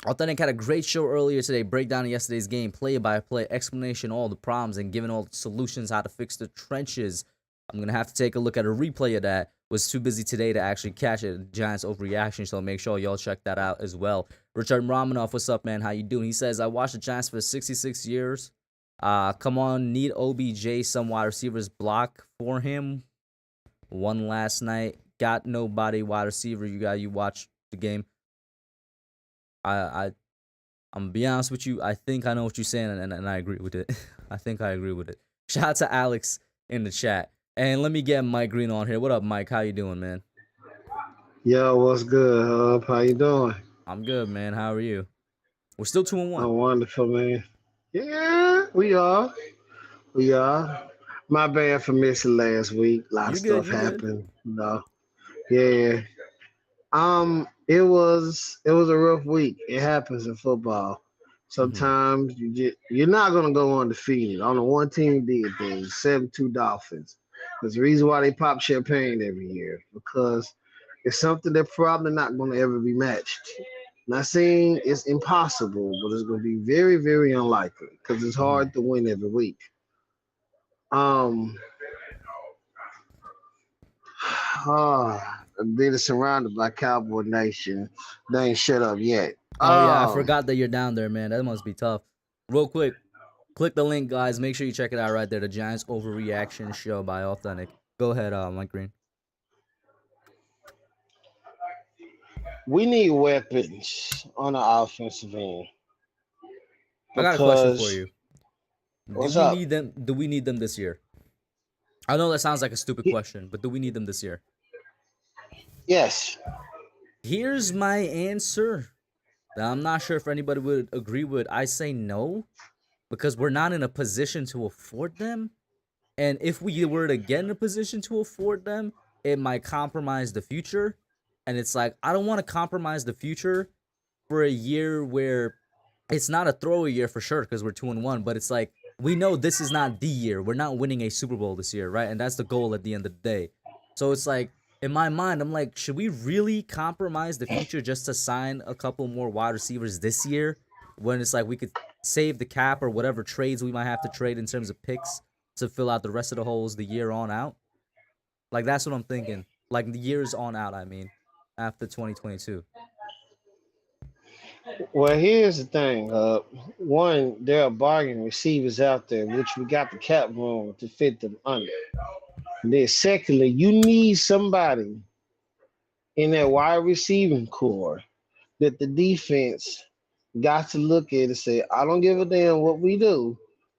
S1: Authentic had a great show earlier today, breakdown of yesterday's game, play-by-play, explanation, all the problems, and giving all the solutions how to fix the trenches. I'm going to have to take a look at a replay of that. Was too busy today to actually catch it. Giants overreaction, so make sure y'all check that out as well. Richard Romanoff, what's up, man? How you doing? He says, I watched the Giants for 66 years. Come on, need OBJ, some wide receivers block for him. One last night. Got nobody wide receiver. You watch the game. I'm gonna be honest with you. I think I know what you're saying, and I agree with it. I think I agree with it. Shout out to Alex in the chat, and let me get Mike Green on here. What up, Mike? How you doing, man?
S4: Yo, what's good, Hub? How you doing?
S1: I'm good, man. How are you? We're still 2-1.
S4: I'm wonderful, man. Yeah, we are. We are. My bad for missing last week. A lot
S1: You
S4: of
S1: good?
S4: stuff
S1: You good?
S4: happened, you know. Yeah. It was a rough week. It happens in football. Sometimes you're not gonna go undefeated. On the one team did things, 7-2 Dolphins. There's a reason why they pop champagne every year, because it's something they're probably not gonna ever be matched. Not saying it's impossible, but it's gonna be very, very unlikely because it's hard to win every week. Um then it's surrounded by Cowboy Nation. They ain't shut up yet.
S1: Oh yeah, I forgot that you're down there, man. That must be tough. Real quick, click the link, guys. Make sure you check it out right there. The Giants Overreaction Show by Authentic. Go ahead, Mike Green.
S4: We need weapons on the offensive end.
S1: I got a question for
S4: Because
S1: you.
S4: what's up?
S1: Do we need them this year? I know that sounds like a stupid question, but do we need them this year?
S4: Yes.
S1: Here's my answer. Now, I'm not sure if anybody would agree with. I say no, because we're not in a position to afford them. And if we were to get in a position to afford them, it might compromise the future. And it's like, I don't want to compromise the future for a year where it's not a throwaway year for sure, because we're 2-1, but it's like, we know this is not the year. We're not winning a Super Bowl this year, right? And that's the goal at the end of the day. So it's like, in my mind, I'm like, should we really compromise the future just to sign a couple more wide receivers this year, when it's like we could save the cap or whatever trades we might have to trade in terms of picks to fill out the rest of the holes the year on out? Like, that's what I'm thinking. Like, the years on out, I mean, after 2022.
S4: Well, here's the thing. One, there are bargain receivers out there, which we got the cap room to fit them under. And then secondly, you need somebody in that wide receiving core that the defense got to look at and say, I don't give a damn what we do.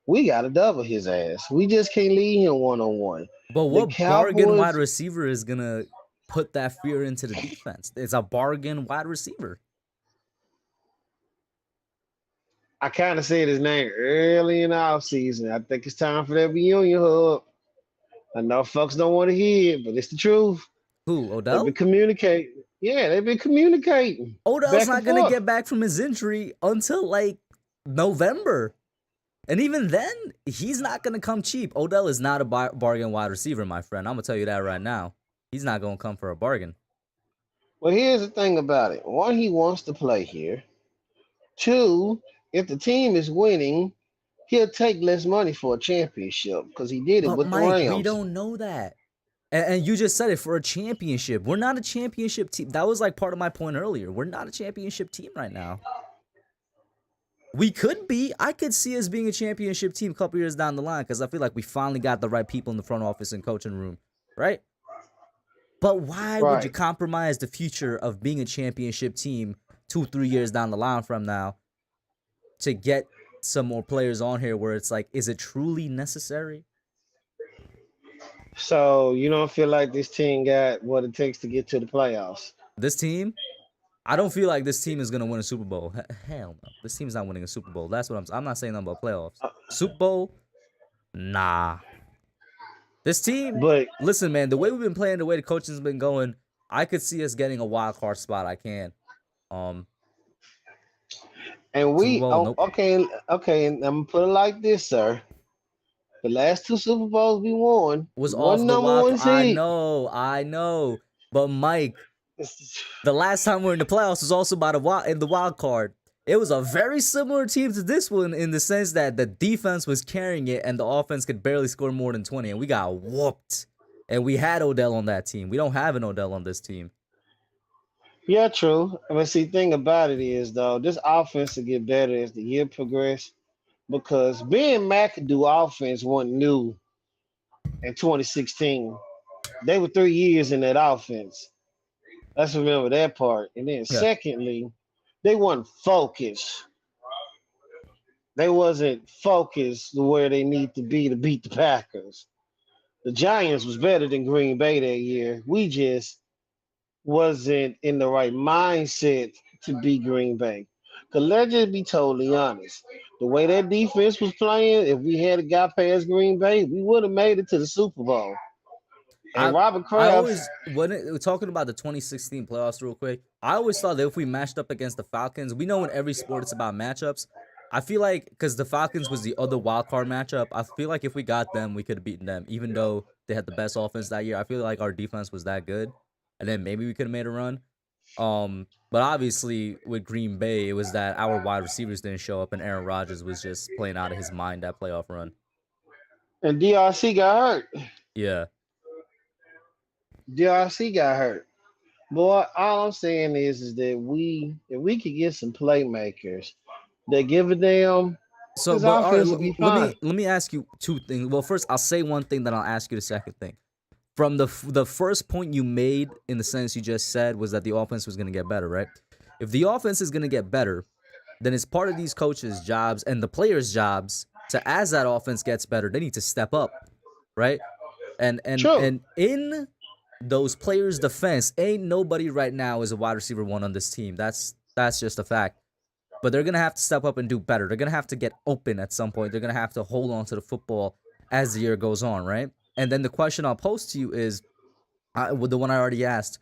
S4: We got to double his ass. We just can't leave him one-on-one.
S1: But
S4: The
S1: what bargain wide
S4: Cowboys,
S1: receiver is going to put that fear into the defense? It's a bargain wide receiver.
S4: I kind of said his name early in the offseason. I think it's time for that reunion hub. I know folks don't want to hear it, but it's the truth.
S1: Who,
S4: They've
S1: Odell?
S4: been communicating. Yeah, they've been communicating.
S1: Odell's
S4: back
S1: not
S4: and
S1: going to
S4: forth.
S1: get back from his injury until like November. And even then, he's not going to come cheap. Odell is not a bargain wide receiver, my friend. I'm going to tell you that right now. He's not going to come for a bargain.
S4: Well, here's the thing about it. One, he wants to play here. Two, if the team is winning, he'll take less money for a championship because he did it
S1: But
S4: with the
S1: Mike, we
S4: Rams.
S1: don't know that. And you just said it, for a championship. We're not a championship team. That was like part of my point earlier. We're not a championship team right now. We could be. I could see us being a championship team a couple years down the line, because I feel like we finally got the right people in the front office and coaching room, right? But why would you compromise the future of being a championship team 2-3 years down the line from now to get some more players on here where it's like, is it truly necessary?
S4: So you don't feel like this team got what it takes to get to the playoffs?
S1: This team, I don't feel like this team is gonna win a Super Bowl. Hell no, this team's not winning a Super Bowl. That's what I'm not saying nothing about playoffs. Super Bowl, nah. This team,
S4: But
S1: listen, man, the way we've been playing, the way the coaching's been going, I could see us getting a wild card spot. I can.
S4: and
S1: Super
S4: we
S1: Bowl, nope.
S4: okay, and I'm gonna put it like this, sir. The last 2 Super Bowls we won
S1: Was
S4: one
S1: off the
S4: number
S1: wild.
S4: one seed.
S1: I know. But Mike, the last time we were in the playoffs was also in the wild card. It was a very similar team to this one in the sense that the defense was carrying it and the offense could barely score more than 20, and we got whooped. And we had Odell on that team. We don't have an Odell on this team.
S4: Yeah, true. I mean, see, thing about it is though, this offense will get better as the year progresses because being McAdoo offense wasn't new in 2016. They were 3 years in that offense. Let's remember that part. And then secondly, they weren't focused. They wasn't focused where they need to be to beat the Packers. The Giants was better than Green Bay that year. We just wasn't in the right mindset to beat Green Bay. Because let's just be totally honest. The way that defense was playing, if we had got past Green Bay, we would have made it to the Super Bowl. And Robert Kraft.
S1: We're talking about the 2016 playoffs real quick. I always thought that if we matched up against the Falcons, we know in every sport it's about matchups. I feel like because the Falcons was the other wild card matchup, I feel like if we got them, we could have beaten them. Even though they had the best offense that year, I feel like our defense was that good, and then maybe we could have made a run. But obviously with Green Bay, it was that our wide receivers didn't show up, and Aaron Rodgers was just playing out of his mind that playoff run.
S4: And DRC got hurt.
S1: Yeah.
S4: DRC got hurt. Boy, all I'm saying is that if we could get some playmakers that give a damn,
S1: so
S4: his
S1: but
S4: offense will be fine.
S1: let me ask you two things. Well, first I'll say one thing, then I'll ask you the second thing. From the first point you made in the sentence you just said was that the offense was going to get better, right? If the offense is going to get better, then it's part of these coaches' jobs and the players' jobs to, as that offense gets better, they need to step up, right? And in those players' defense, ain't nobody right now is a wide receiver one on this team. That's just a fact. But they're going to have to step up and do better. They're going to have to get open at some point. They're going to have to hold on to the football as the year goes on, right? And then the question I'll pose to you is, the one I already asked,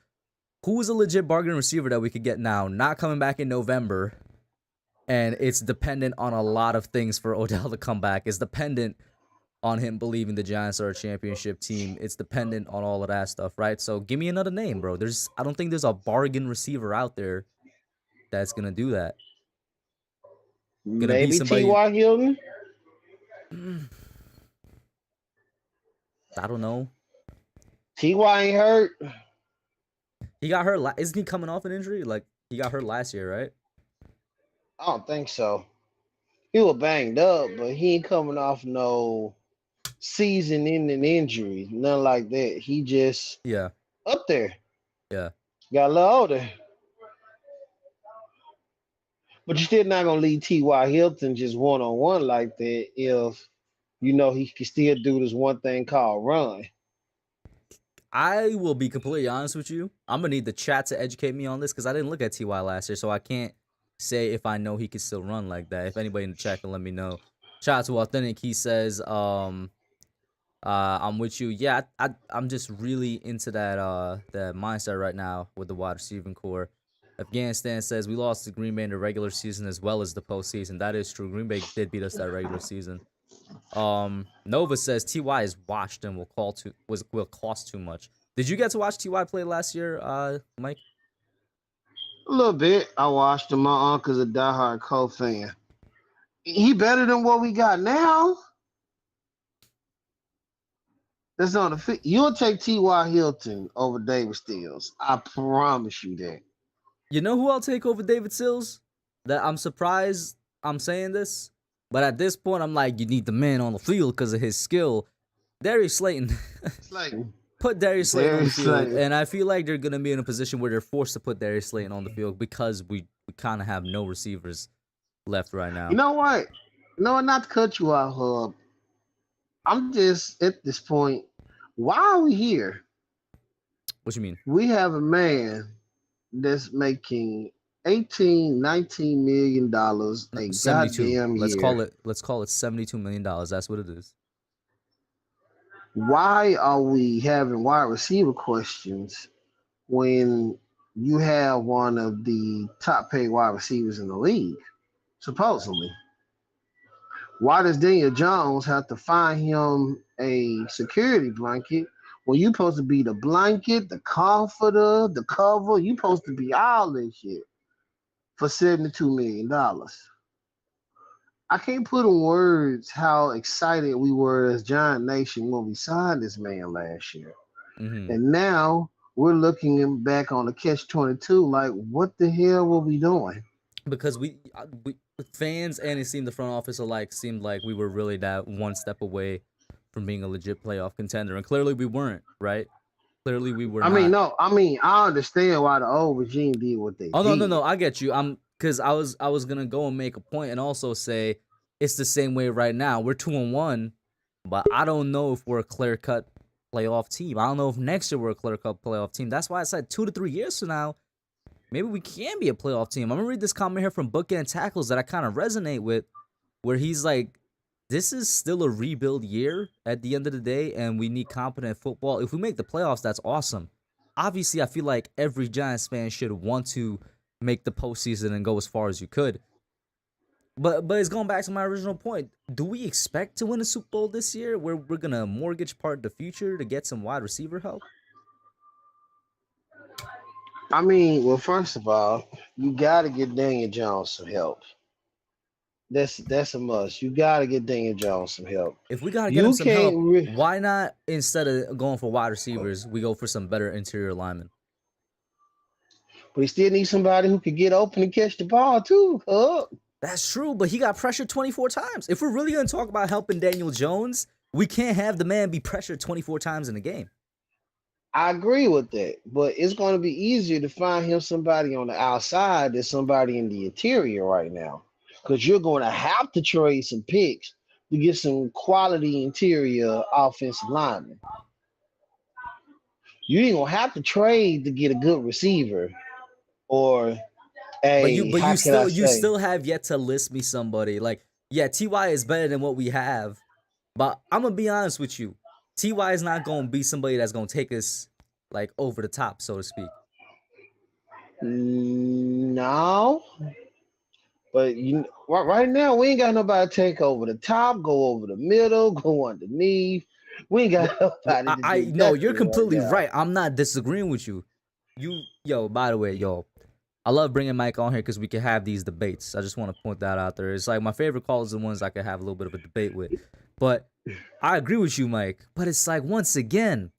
S1: who is a legit bargain receiver that we could get now, not coming back in November, and it's dependent on a lot of things for Odell to come back. It's dependent on him believing the Giants are a championship team. It's dependent on all of that stuff, right? So give me another name, bro. I don't think there's a bargain receiver out there that's gonna do that.
S4: Maybe T.Y. Hilton.
S1: I don't know.
S4: T.Y. ain't hurt.
S1: He got hurt. Isn't he coming off an injury? Like, he got hurt last year, right?
S4: I don't think so. He was banged up, but he ain't coming off no season-ending injury, nothing like that. He just up there.
S1: Yeah.
S4: Got a little older. But you're still not gonna leave T.Y. Hilton just one-on-one like that if you know he can still do this one thing called run.
S1: I will be completely honest with you. I'm going to need the chat to educate me on this because I didn't look at T.Y. last year, so I can't say if I know he can still run like that. If anybody in the chat can let me know. Shout out to Authentic. He says, I'm with you. Yeah, I'm just really into that mindset right now with the wide receiving core. Afghanistan says, we lost to Green Bay in the regular season as well as the postseason. That is true. Green Bay did beat us that regular season. Nova says T.Y. is washed and will cost too much. Did you get to watch T.Y. play last year, Mike?
S4: A little bit. I watched him. My uncle's a diehard Colts fan. He better than what we got now. That's on the fit. You'll take T.Y. Hilton over David Stills. I promise you that.
S1: You know who I'll take over David Sills? That I'm surprised I'm saying this, but at this point I'm like, you need the man on the field because of his skill. Darius Slayton. Put Darius Slayton on the field, and I feel like they're gonna be in a position where they're forced to put Darius Slayton on the field because we kind of have no receivers left right now.
S4: You know what? No, not to cut you off, Hub. I'm just at this point. Why are we here?
S1: What you mean?
S4: We have a man that's making 18, 19 million dollars
S1: No,
S4: a
S1: 72.
S4: goddamn
S1: Let's call
S4: year.
S1: it $72 million. That's what it is.
S4: Why are we having wide receiver questions when you have one of the top paid wide receivers in the league, supposedly? Why does Daniel Jones have to find him a security blanket when you supposed to be the blanket, the comforter, the cover? You supposed to be all this shit for $72 million. I can't put in words how excited we were as Giant Nation when we signed this man last year.
S1: Hmm.
S4: And now we're looking back on the catch 22 like, what the hell were we doing?
S1: Because we fans and it seemed the front office alike seemed like we were really that one step away from being a legit playoff contender, and clearly we weren't. Right? Clearly we were
S4: I mean,
S1: not.
S4: no, I mean, I understand why the old regime did what they
S1: Oh no, no,
S4: did.
S1: no! I get you. Because I was gonna go and make a point and also say it's the same way right now. We're 2-1, but I don't know if we're a clear cut playoff team. I don't know if next year we're a clear cut playoff team. That's why I said 2 to 3 years from now, maybe we can be a playoff team. I'm gonna read this comment here from Bookend Tackles that I kind of resonate with, where he's like, "This is still a rebuild year at the end of the day, and we need competent football. If we make the playoffs, that's awesome. Obviously, I feel like every Giants fan should want to make the postseason and go as far as you could. But it's going back to my original point. Do we expect to win a Super Bowl this year, where we're gonna mortgage part the future to get some wide receiver help?
S4: I mean, well, first of all, you got to get Daniel Jones some help. That's a must. You got to get Daniel Jones some help.
S1: If we gotta get him
S4: You
S1: some
S4: can't.
S1: help, why not instead of going for wide receivers, we go for some better interior linemen?
S4: But he still needs somebody who can get open and catch the ball too.
S1: That's true, but he got pressured 24 times. If we're really gonna talk about helping Daniel Jones, we can't have the man be pressured 24 times in a game.
S4: I agree with that, but it's going to be easier to find him somebody on the outside than somebody in the interior right now, because you're going to have to trade some picks to get some quality interior offensive linemen. You ain't gonna have to trade to get a good receiver or
S1: But you
S4: a
S1: but
S4: how
S1: you
S4: can I
S1: still you
S4: say?
S1: still have yet to list me somebody. Like, yeah, TY is better than what we have, but I'm gonna be honest with you. TY is not gonna be somebody that's gonna take us like over the top, so to speak.
S4: No, but right now we ain't got nobody to take over the top, go over the middle, go underneath. We ain't got nobody to
S1: I
S4: do
S1: no, you're
S4: nothing right
S1: completely
S4: now.
S1: right. I'm not disagreeing with you. Yo, by the way, I love bringing Mike on here because we can have these debates. I just want to point that out there. It's like my favorite callers are the ones I can have a little bit of a debate with. But I agree with you, Mike. But it's like, once again,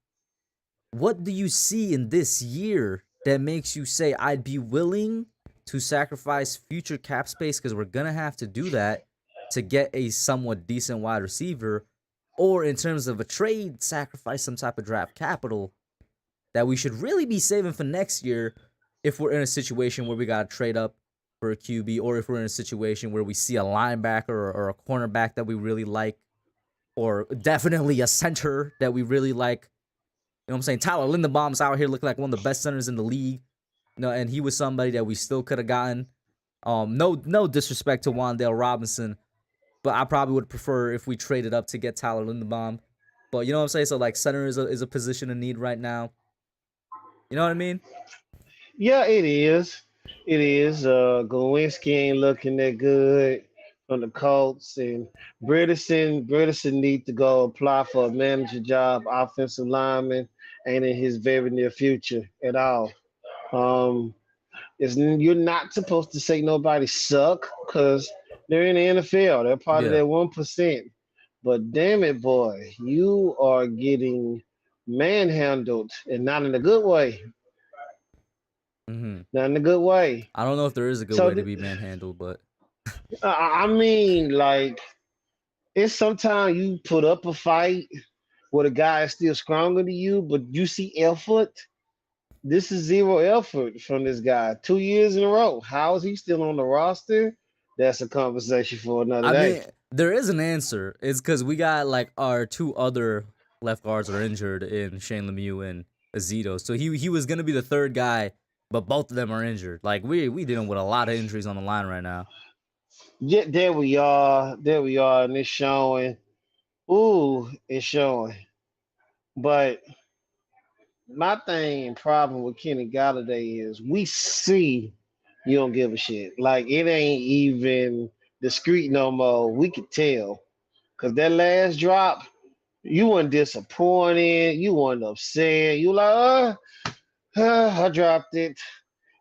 S1: what do you see in this year that makes you say I'd be willing to sacrifice future cap space, because we're gonna have to do that to get a somewhat decent wide receiver, or in terms of a trade, sacrifice some type of draft capital that we should really be saving for next year if we're in a situation where we got to trade up for a QB, or if we're in a situation where we see a linebacker or a cornerback that we really like, or definitely a center that we really like. You know what I'm saying? Tyler Linderbaum's out here looking like one of the best centers in the league. And he was somebody that we still could have gotten. No disrespect to Wan'Dale Robinson, but I probably would prefer if we traded up to get Tyler Linderbaum. But you know what I'm saying? So like, center is a position in need right now. You know what I mean?
S4: Yeah, it is. It is. Glowinski ain't looking that good from the Colts, and Bredesen need to go apply for a manager job. Offensive lineman ain't in his very near future at all. Um, you're not supposed to say nobody suck because they're in the NFL. They're part of
S1: Yeah.
S4: that 1%. But damn it, boy, you are getting manhandled, and not in a good way.
S1: Mm-hmm.
S4: Not in a good way.
S1: I don't know if there is a good
S4: So
S1: way to be manhandled, but
S4: I mean, like, it's sometimes you put up a fight where the guy is still stronger than you, but you see effort. This is zero effort from this guy. 2 years in a row. How is he still on the roster? That's a conversation for another
S1: I mean,
S4: day.
S1: There is an answer. It's because we got like our two other left guards are injured in Shane Lemieux and Azito. So he was gonna be the third guy, but both of them are injured. Like we dealing with a lot of injuries on the line right now.
S4: Yeah, there we are. There we are, and it's showing. Ooh, it's showing. But my thing and problem with Kenny Golladay is we see you don't give a shit. Like it ain't even discreet no more. We could tell. Cause that last drop, you weren't disappointed. You weren't upset. You like, I dropped it.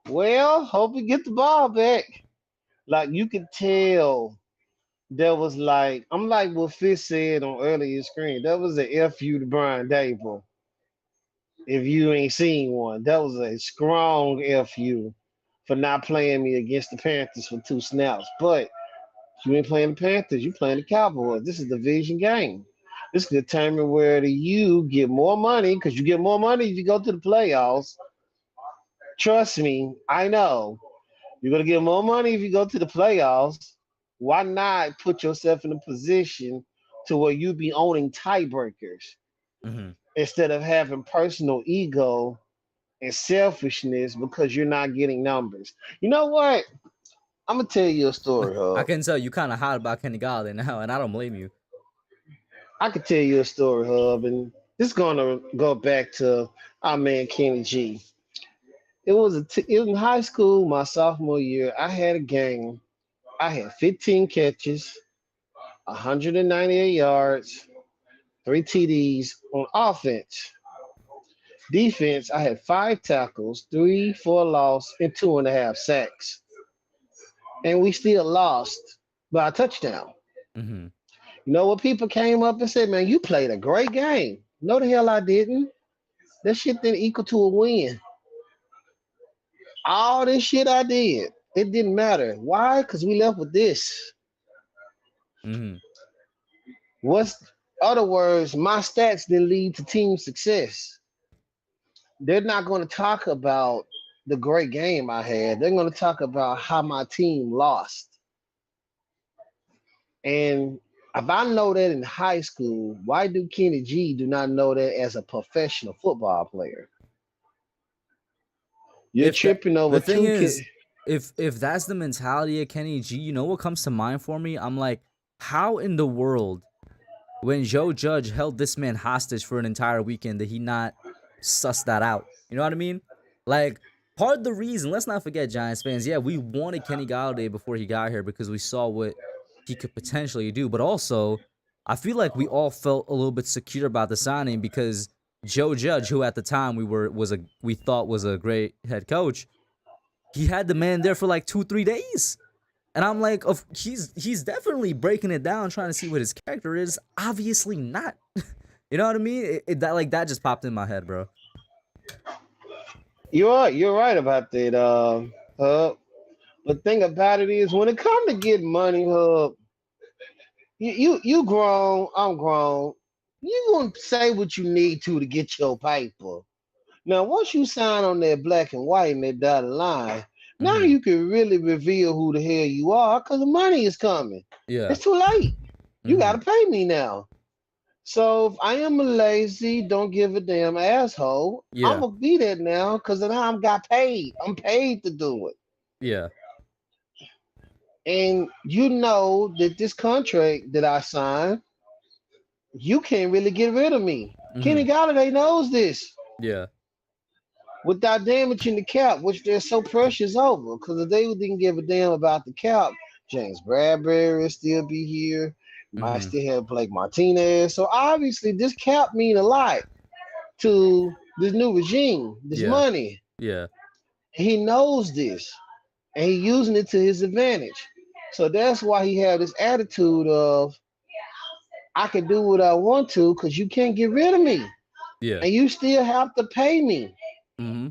S4: Well, hope we get the ball back. Like you could tell there was like I'm like what Fish said on earlier screen. That was a FU to Brian Dable. If you ain't seen one, that was a strong FU for not playing me against the Panthers for 2 snaps. But you ain't playing the Panthers, you playing the Cowboys. This is a division game. This can determine whether you get more money because you get more money if you go to the playoffs. Trust me, I know. You're gonna get more money if you go to the playoffs. Why not put yourself in a position to where you be owning tiebreakers
S1: Mm-hmm.
S4: instead of having personal ego and selfishness because you're not getting numbers? You know what? I'm gonna tell you a story,
S1: I
S4: Hub.
S1: can tell you kind of hot about Kenny Galladay now, and I don't blame you.
S4: I could tell you a story, Hub, and this is gonna go back to our man Kenny G. It was in high school, my sophomore year. I had a game. I had 15 catches, 198 yards, 3 TDs on offense. Defense, I had 5 tackles, 3 for a loss, and 2.5 sacks. And we still lost by a touchdown.
S1: Mm-hmm.
S4: You know what? People came up and said, man, you played a great game. No, the hell I didn't. That shit didn't equal to a win. All this shit I did, it didn't matter. Why? Because we left with this.
S1: Mm-hmm.
S4: What's other words, my stats didn't lead to team success. They're not going to talk about the great game I had. They're going to talk about how my team lost. And if I know that in high school, why do Kenny G do not know that as a professional football player? You're
S1: If that
S4: tripping over
S1: the thing
S4: two
S1: is,
S4: kids.
S1: if that's the mentality of Kenny G, you know what comes to mind for me? I'm like, how in the world, when Joe Judge held this man hostage for an entire weekend, did he not suss that out? You know what I mean? Like, part of the reason, let's not forget, Giants fans, yeah, we wanted Kenny Galladay before he got here because we saw what he could potentially do. But also, I feel like we all felt a little bit secure about the signing because Joe Judge, who at the time we thought was a great head coach, he had the man there for like 2-3 days. And I'm like, he's definitely breaking it down, trying to see what his character is. Obviously not. You know what I mean? That just popped in my head, bro.
S4: You're right about that, Hub. But thing about it is, when it comes to getting money, Hub, you grown, I'm grown. You gonna say what you need to get your paper. Now, once you sign on that black and white and that dotted line, now
S1: Mm-hmm.
S4: you can really reveal who the hell you are because the money is coming.
S1: Yeah.
S4: It's too late. You
S1: Mm-hmm.
S4: gotta pay me now. So if I am a lazy, don't give a damn asshole, I'm
S1: Yeah.
S4: gonna be there now because now I'm got paid. I'm paid to do it.
S1: Yeah.
S4: And you know that this contract that I signed, you can't really get rid of me.
S1: Mm-hmm.
S4: Kenny Golladay knows this
S1: Yeah.
S4: without damaging the cap, which they're so precious over. Because if they didn't give a damn about the cap, James Bradbury will still be here. Might
S1: Mm-hmm.
S4: still have Blake Martinez. So obviously, this cap mean a lot to this new regime, this
S1: Yeah.
S4: money.
S1: Yeah.
S4: He knows this, and he using it to his advantage. So that's why he had this attitude of I can do what I want to because you can't get rid of me,
S1: Yeah.
S4: and you still have to pay me.
S1: Mm-hmm.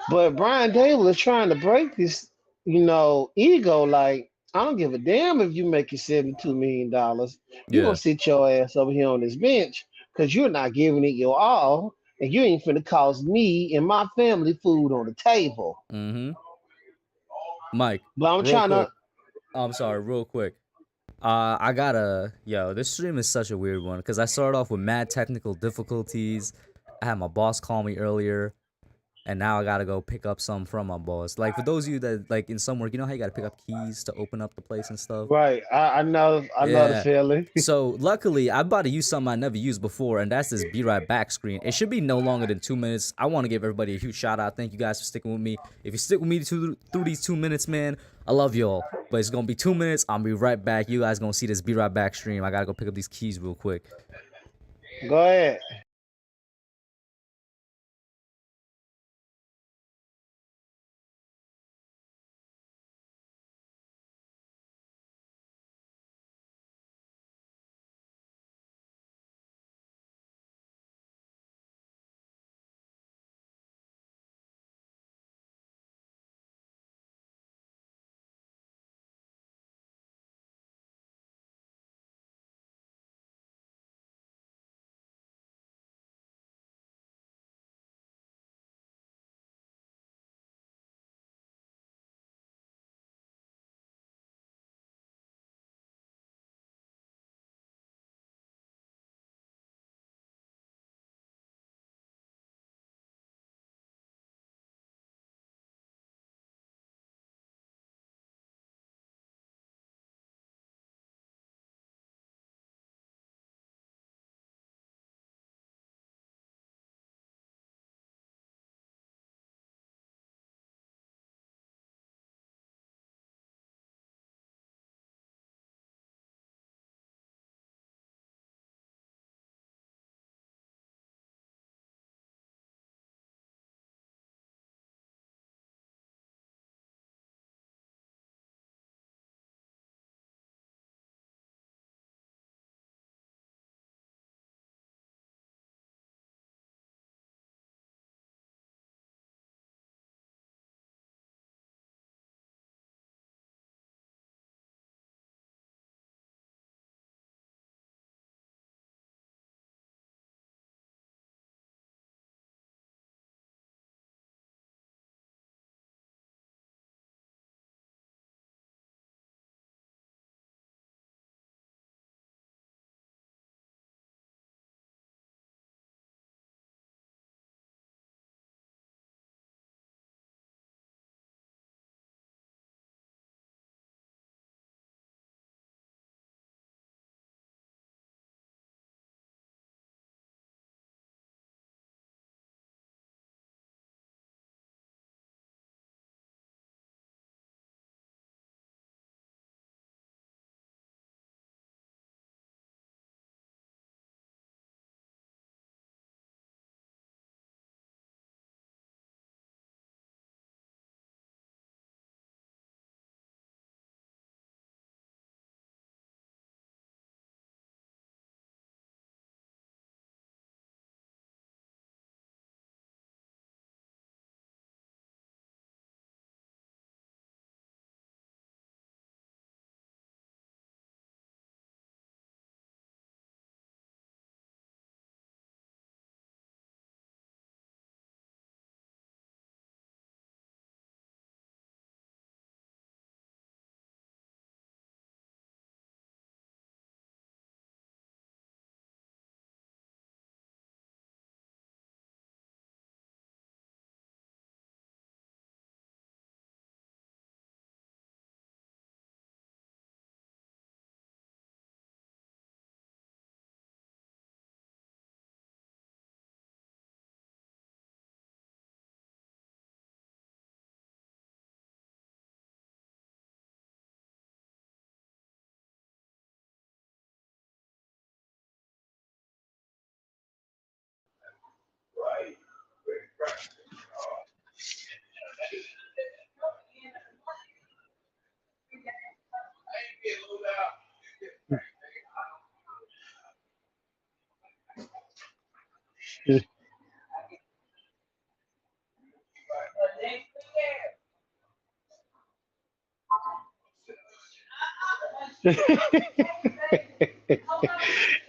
S4: But Brian Dable is trying to break this, ego. Like, I don't give a damn if you make it $72 million. You're gonna
S1: Yeah.
S4: sit your ass over here on this bench because you're not giving it your all, and you ain't finna cost me and my family food on the table.
S1: Mm-hmm. Mike,
S4: But I'm
S1: real
S4: trying
S1: quick.
S4: to
S1: I'm sorry, real quick. This stream is such a weird one because I started off with mad technical difficulties. I had my boss call me earlier, and now I gotta go pick up some from my boss. Like for those of you that like in some work, you know how you gotta pick up keys to open up the place and stuff.
S4: Right. I know the
S1: Yeah.
S4: feeling.
S1: So luckily, I'm about to use something I never used before, and that's this Be Right Back screen. It should be no longer than 2 minutes. I want to give everybody a huge shout out. Thank you guys for sticking with me. If you stick with me through these 2 minutes, man, I love y'all. But it's gonna be 2 minutes. I'll be right back. You guys gonna see this Be Right Back stream. I gotta go pick up these keys real quick.
S4: Go ahead.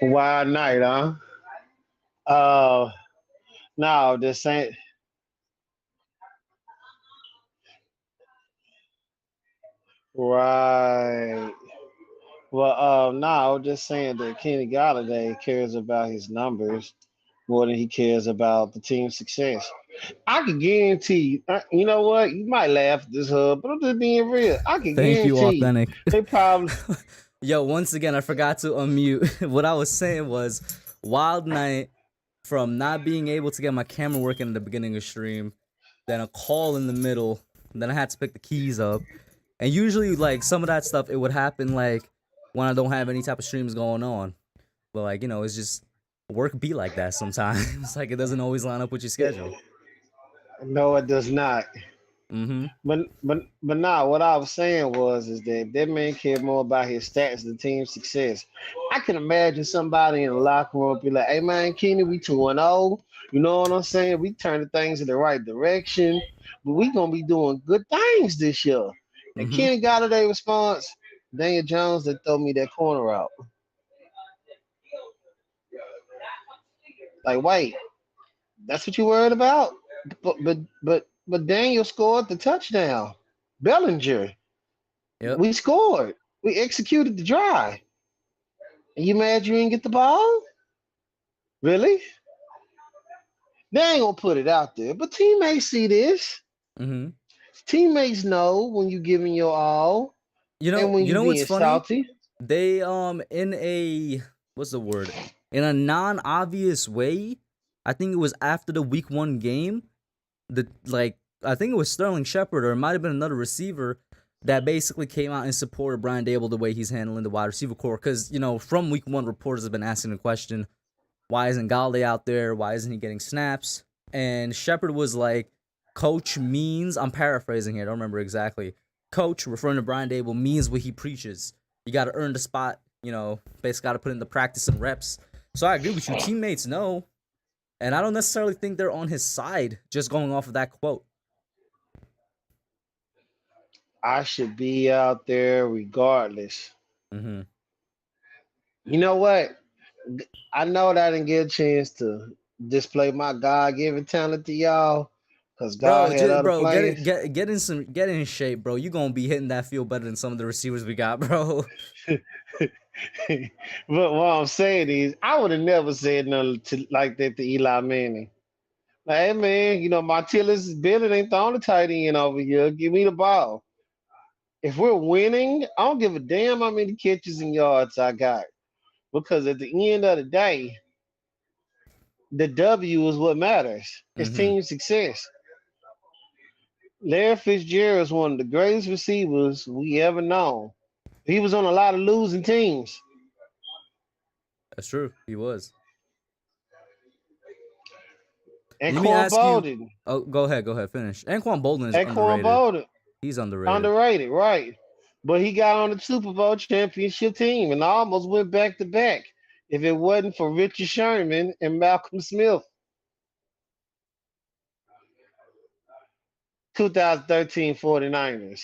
S4: Wild night, huh? No, this ain't right. Well, no, I was just saying that Kenny Golladay cares about his numbers more than he cares about the team's success. I can guarantee you. You know what? You might laugh at this, but I'm just being real. I can
S1: Thank you,
S4: guarantee you.
S1: Authentic.
S4: They probably
S1: Yo, once again, I forgot to unmute. What I was saying was wild night from not being able to get my camera working at the beginning of stream, then a call in the middle, then I had to pick the keys up. And usually, like, some of that stuff, it would happen, like, when I don't have any type of streams going on. But, like, you know, it's just work be like that sometimes. Like, it doesn't always line up with your schedule.
S4: no, it does not.
S1: Mm-hmm.
S4: But nah, what I was saying was is that man cared more about his stats than team success. I can imagine somebody in the locker room be like, "Hey man, Kenny, we 2-0. You know what I'm saying? We turning things in the right direction, but we gonna be doing good things this year." And
S1: Mm-hmm.
S4: Kenny got a response. Daniel Jones that throw me that corner out. Like, wait, that's what you worried about? But Daniel scored the touchdown. Bellinger.
S1: Yep.
S4: We scored. We executed the drive. And you mad you didn't get the ball? Really? They ain't gonna put it out there. But teammates see this.
S1: Mm-hmm.
S4: Teammates know when you giving your all and when
S1: You
S4: you
S1: know what's
S4: being
S1: funny?
S4: salty.
S1: They in a what's the word? In a non-obvious way, I think it was after the week 1 game, I think it was Sterling Shepard or it might have been another receiver that basically came out and supported Brian Dable the way he's handling the wide receiver core. Because, you know, from week 1, reporters have been asking the question, why isn't Golladay out there? Why isn't he getting snaps? And Shepard was like, Coach means, I'm paraphrasing here, I don't remember exactly. Coach, referring to Brian Dable, means what he preaches. You got to earn the spot, you know, basically got to put in the practice and reps. So I agree with you. Teammates know. And I don't necessarily think they're on his side just going off of that quote.
S4: I should be out there regardless.
S1: Mm-hmm.
S4: You know what? I know that I didn't get a chance to display my God given talent to y'all because God had other plans.
S1: Get in shape, bro. You gonna be hitting that field better than some of the receivers we got, bro.
S4: But what I'm saying is, I would have never said nothing like that to Eli Manning. Like, hey man, you know, Martellus Bennett ain't the only tight end over here. Give me the ball. If we're winning, I don't give a damn how many catches and yards I got. Because at the end of the day, the W is what matters. It's
S1: Mm-hmm.
S4: team success. Larry Fitzgerald is one of the greatest receivers we ever known. He was on a lot of losing teams.
S1: That's true. He was.
S4: And
S1: Let me
S4: Quan
S1: ask you.
S4: Bolden.
S1: Oh, go ahead. Finish. Anquan Bolden is
S4: And Quan
S1: underrated.
S4: Bolden.
S1: He's underrated.
S4: Underrated, right. But he got on the Super Bowl championship team and almost went back to back if it wasn't for Richard Sherman and Malcolm Smith. 2013 49ers.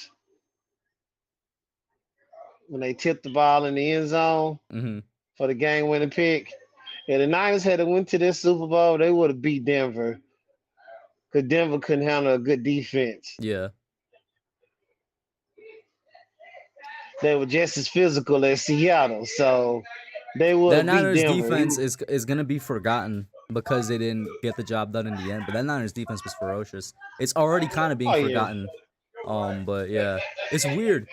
S4: When they tipped the ball in the end zone for the game winning pick. And the Niners had to went to this Super Bowl, they would have beat Denver. Because Denver couldn't handle a good defense.
S1: Yeah.
S4: They were just as physical as Seattle. So they would
S1: That
S4: beat
S1: Niners
S4: Denver.
S1: defense is gonna be forgotten because they didn't get the job done in the end. But that Niners defense was ferocious. It's already kind of being forgotten. But yeah, it's weird.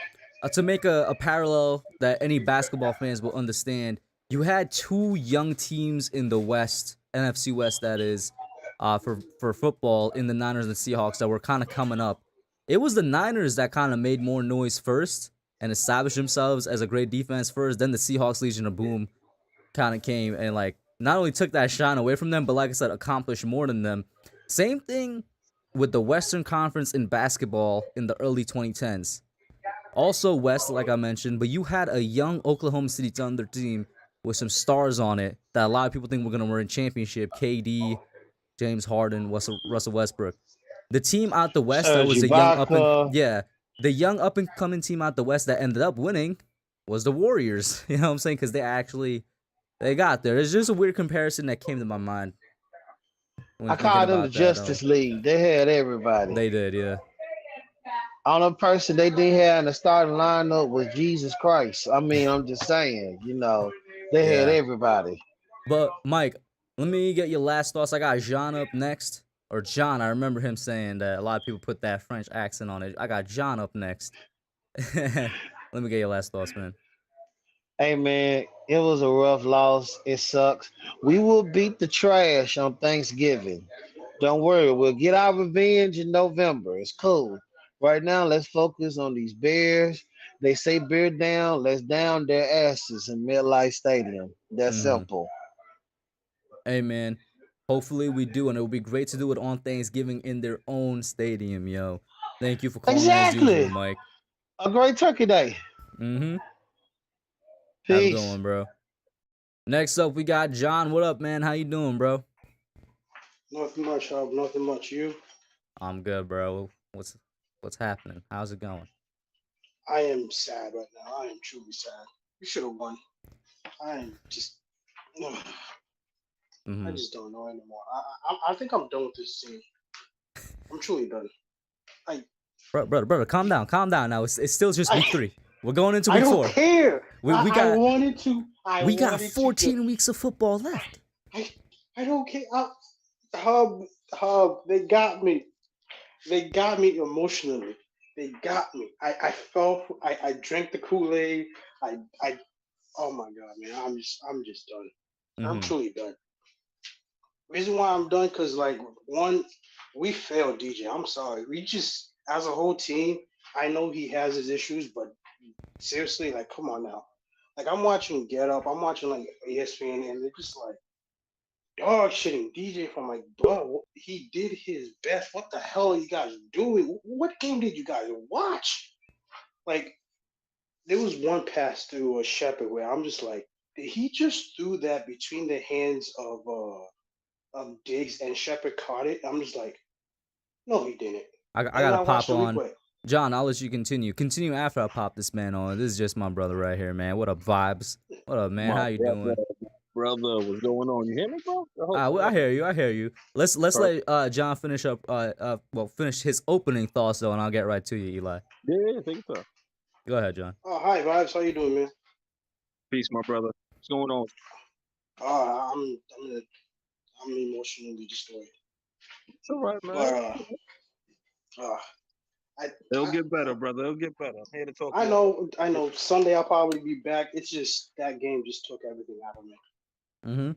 S1: To make a parallel that any basketball fans will understand, you had 2 young teams in the West, NFC West that is, for football in the Niners and Seahawks that were kind of coming up. It was the Niners that kind of made more noise first and established themselves as a great defense first. Then the Seahawks Legion of Boom kind of came and like not only took that shine away from them, but like I said, accomplished more than them. Same thing with the Western Conference in basketball in the early 2010s. Also West, like I mentioned, but you had a young Oklahoma City Thunder team with some stars on it that a lot of people think we're going to win a championship. KD, James Harden, Russell Westbrook. The team out the West that was the young up and coming team out the West that ended up winning was the Warriors. You know what I'm saying? Because they got there. It's just a weird comparison that came to my mind.
S4: I called them the Justice League. They had everybody.
S1: They did, yeah.
S4: only person they didn't have in the starting lineup was Jesus Christ. I mean, I'm just saying, they had
S1: Yeah.
S4: everybody.
S1: But Mike, let me get your last thoughts. I got John up next. Or John, I remember him saying that a lot of people put that French accent on it. I got John up next. Let me get your last thoughts, man.
S4: Hey man, it was a rough loss. It sucks. We will beat the trash on Thanksgiving. Don't worry, we'll get our revenge in November. It's cool. Right now, let's focus on these Bears. They say bear down, let's down their asses in MetLife Stadium. That's
S1: Mm-hmm.
S4: simple.
S1: Hey, man. Hopefully we do, and it would be great to do it on Thanksgiving in their own stadium, yo. Thank you for calling as usual,
S4: Exactly.
S1: Mike.
S4: A great turkey day.
S1: Mm-hmm. Have a good
S4: Peace.
S1: one, bro. Next up, we got John. What up, man? How you doing, bro?
S5: Nothing much, Hub. Nothing much. You?
S1: I'm good, bro. What's happening? How's it going?
S5: I am sad right now. I am truly sad. We should have won. I am just. I
S1: Mm-hmm.
S5: just don't know anymore. I think I'm done with this team. I'm truly done.
S1: Brother, calm down. Now it's still just week 3. We're going into
S5: I
S1: week
S5: don't
S1: 4.
S5: care.
S1: We
S5: I
S1: got
S5: wanted to.
S1: we got 14 weeks of football left.
S5: I don't care. Hub. They got me. They got me emotionally. They got me. I fell. I drank the Kool-Aid. I. Oh my God, man. I'm just done. I'm
S1: Mm-hmm.
S5: truly done. Reason why I'm done, cause like one, we failed DJ. I'm sorry. We just as a whole team. I know he has his issues, but seriously, like, come on now. Like I'm watching Get Up. I'm watching like ESPN, and they're just like dog shitting DJ from like, bro, he did his best. What the hell are you guys doing? What game did you guys watch? Like, there was one pass through a Shepard where I'm just like, did he just threw that between the hands of Diggs and Shepard caught it? I'm just like, no, he didn't.
S1: I
S5: And
S1: gotta
S5: I watched
S1: pop
S5: the
S1: on.
S5: replay.
S1: John, I'll let you continue. Continue after I pop this man on. This is just my brother right here, man. What up, vibes? What up, man?
S6: My
S1: How you doing?
S6: brother, what's going on? You hear me, bro?
S1: I hear you. Let's let John finish up. Finish his opening thoughts though, and I'll get right to you, Eli.
S6: Yeah, take your time.
S1: Go ahead, John.
S5: Oh, hi, Vibes. How you doing, man?
S6: Peace, my brother. What's going on?
S5: I'm emotionally destroyed.
S6: It's all right, man.
S5: But
S6: It'll get better, brother. It'll get better. I'm here to talk.
S5: I know. Sunday I'll probably be back. It's just that game just took everything out of me.
S1: Mm-hmm.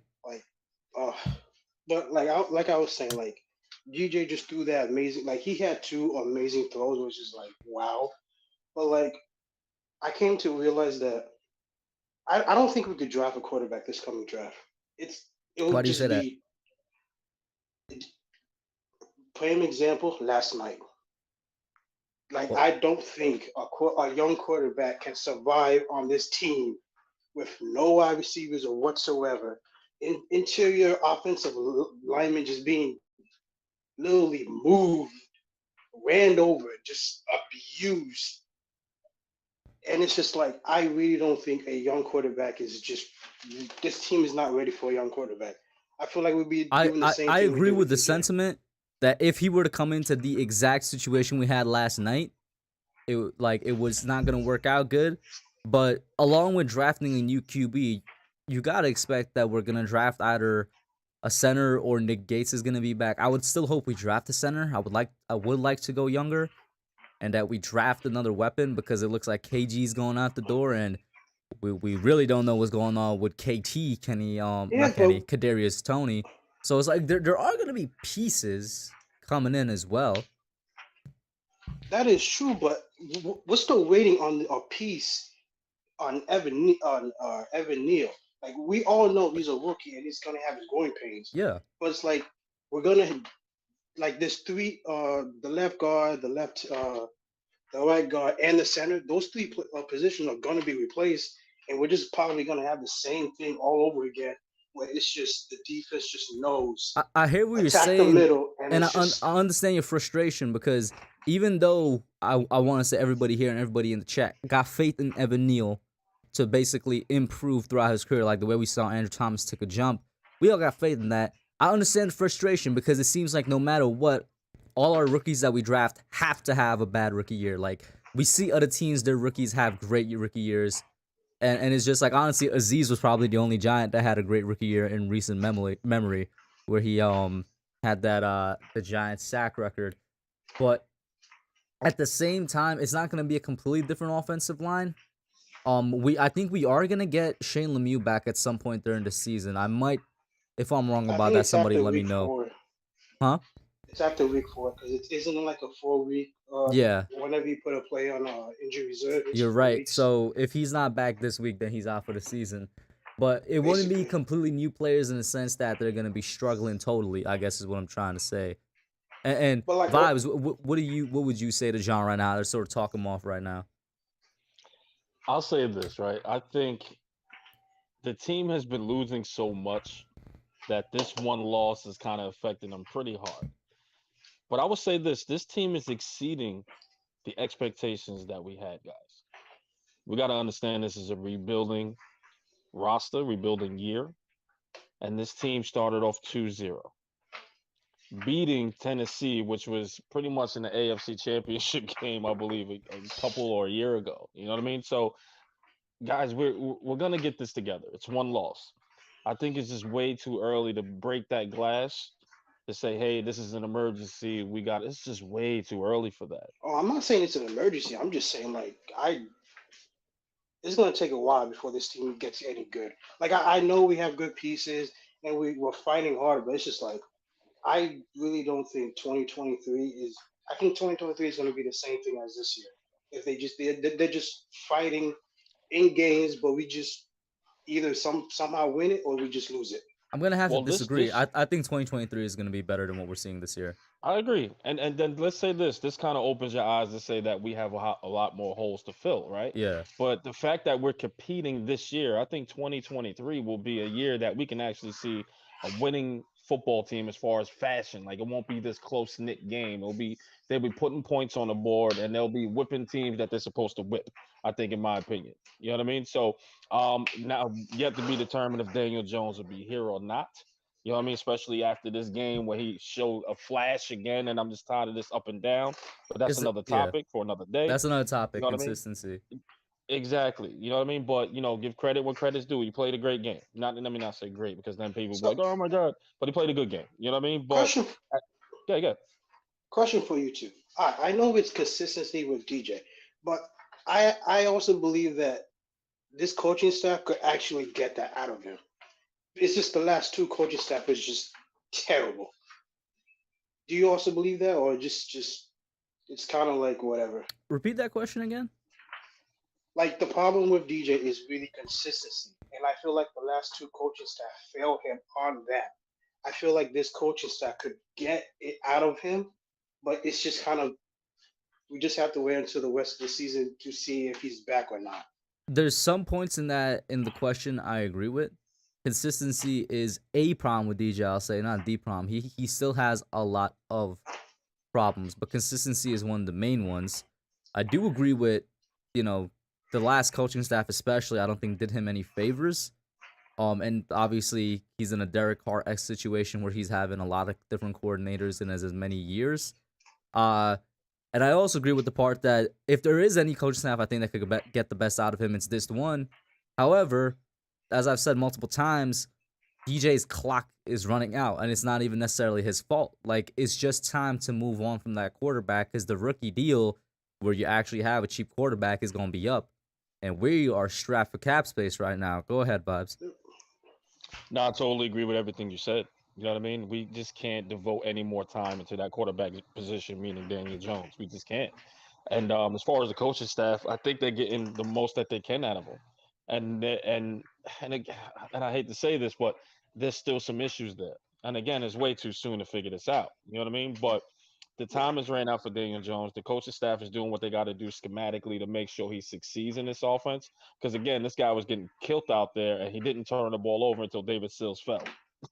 S5: But like I was saying, like DJ just threw that amazing. Like he had 2 amazing throws, which is like wow. But like I came to realize that I don't think we could draft a quarterback this coming draft. It
S1: Why
S5: would
S1: do you
S5: just
S1: say that?
S5: be prime example last night. Like I don't think a young quarterback can survive on this team with no wide receivers or whatsoever. Interior offensive linemen just being literally moved, ran over, just abused. And it's just like, I really don't think a young quarterback is just, this team is not ready for a young quarterback. I feel like we'd be doing the same thing.
S1: I agree
S5: we
S1: with the
S5: DJ.
S1: sentiment that if he were to come into the exact situation we had last night, it was not gonna work out good. But along with drafting a new QB, you gotta expect that we're gonna draft either a center or Nick Gates is gonna be back. I would still hope we draft a center. I would like to go younger, and that we draft another weapon because it looks like KG's going out the door, and we really don't know what's going on with Kadarius Toney. So it's like there are gonna be pieces coming in as well.
S5: That is true, but we're still waiting on a piece on Evan Neal. Like we all know he's a rookie and he's gonna have his growing pains.
S1: Yeah.
S5: But it's like we're gonna there's 3 the left guard, the right guard, and the center. Those 3 positions are gonna be replaced, and we're just probably gonna have the same thing all over again, where it's just the defense just knows.
S1: I hear what you're
S5: attack
S1: saying,
S5: the middle,
S1: and I understand your frustration because even though I want to say everybody here and everybody in the chat got faith in Evan Neal to basically improve throughout his career, like the way we saw Andrew Thomas take a jump, we all got faith in that. I understand the frustration because it seems like no matter what, all our rookies that we draft have to have a bad rookie year. Like we see other teams, their rookies have great rookie years, and it's just like honestly, Aziz was probably the only Giant that had a great rookie year in recent memory, where he had that the Giants sack record. But at the same time, it's not going to be a completely different offensive line. I think we are gonna get Shane Lemieux back at some point during the season. I might, if I'm wrong
S5: I
S1: about
S5: think
S1: that,
S5: it's
S1: somebody
S5: after
S1: let me
S5: week
S1: know.
S5: 4.
S1: Huh?
S5: It's after week 4 because it isn't like a 4 week.
S1: Yeah,
S5: Whenever you put a player on injury reserve, it's
S1: you're
S5: 4
S1: right.
S5: weeks
S1: So if he's not back this week, then he's out for the season. But it wouldn't be
S5: basically.
S1: completely new players in the sense that they're gonna be struggling totally. I guess is what I'm trying to say. And
S5: But like,
S1: vibes, what would you say to John right now to sort of talk him off right now?
S6: I'll say this, right? I think the team has been losing so much that this one loss is kind of affecting them pretty hard. But I will say this team is exceeding the expectations that we had, guys. We got to understand this is a rebuilding roster, rebuilding year, and this team started off 2-0, beating Tennessee, which was pretty much in the AFC Championship game, I believe, a couple or a year ago. You know what I mean? So, guys, we're gonna get this together. It's one loss. I think it's just way too early to break that glass to say, hey, this is an emergency. It's just way too early for that.
S5: oh, I'm not saying it's an emergency. I'm just saying like it's gonna take a while before this team gets any good. Like I know we have good pieces and we're fighting hard, but it's just like I really don't think 2023 is. I think 2023 is going to be the same thing as this year. If they're just fighting in games, but we just either somehow win it or we just lose it.
S1: I'm gonna have to
S6: Well, this
S1: disagree.
S6: this
S1: I think 2023 is gonna be better than what we're seeing this year.
S6: I agree. And then let's say this. This kind of opens your eyes to say that we have a lot more holes to fill, right?
S1: Yeah.
S6: But the fact that we're competing this year, I think 2023 will be a year that we can actually see a winning football team as far as fashion. Like it won't be this close knit game. They'll be putting points on the board and they'll be whipping teams that they're supposed to whip. I think, in my opinion, you know what I mean. So now yet to be determined if Daniel Jones will be here or not. You know what I mean? Especially after this game where he showed a flash again, and I'm just tired of this up and down. But that's
S1: It's
S6: another
S1: yeah.
S6: topic for another day.
S1: That's another
S6: You
S1: topic.
S6: know what I mean?
S1: Consistency.
S6: Exactly. You know what I mean? But give credit when credit's due. He played a great game. Not let me not say great because then people will be
S5: So,
S6: like, "Oh my god!" But he played a good game. You know what I mean? But
S5: question
S6: yeah, yeah.
S5: question for you too. I know it's consistency with DJ, but I also believe that this coaching staff could actually get that out of him. It's just the last two coaching staff is just terrible. Do you also believe that, or just it's kind of like whatever?
S1: Repeat that question again.
S5: Like the problem with DJ is really consistency, and I feel like the last two coaching staff failed him on that. I feel like this coaching staff could get it out of him, but it's just kind of we just have to wait until the rest of the season to see if he's back or not.
S1: There's some points in the question I agree with. Consistency is a problem with DJ. I'll say not the problem. He still has a lot of problems, but consistency is one of the main ones. I do agree with the last coaching staff especially. I don't think did him any favors. And obviously he's in a Derek Carr X situation where he's having a lot of different coordinators in as many years. And I also agree with the part that if there is any coaching staff I think that could get the best out of him, it's this one. However, as I've said multiple times, DJ's clock is running out, and it's not even necessarily his fault. Like, it's just time to move on from that quarterback because the rookie deal, where you actually have a cheap quarterback, is going to be up. And we are strapped for cap space right now. Go ahead, Bubs.
S6: No, I totally agree with everything you said. You know what I mean? We just can't devote any more time into that quarterback position, meaning Daniel Jones. We just can't. And as far as the coaching staff, I think they're getting the most that they can out of them. And and I hate to say this, but there's still some issues there. And again, it's way too soon to figure this out. You know what I mean? But the time is ran out for Daniel Jones. The coaching staff is doing what they got to do schematically to make sure he succeeds in this offense. Because again, this guy was getting killed out there, and he didn't turn the ball over until David Sills fell.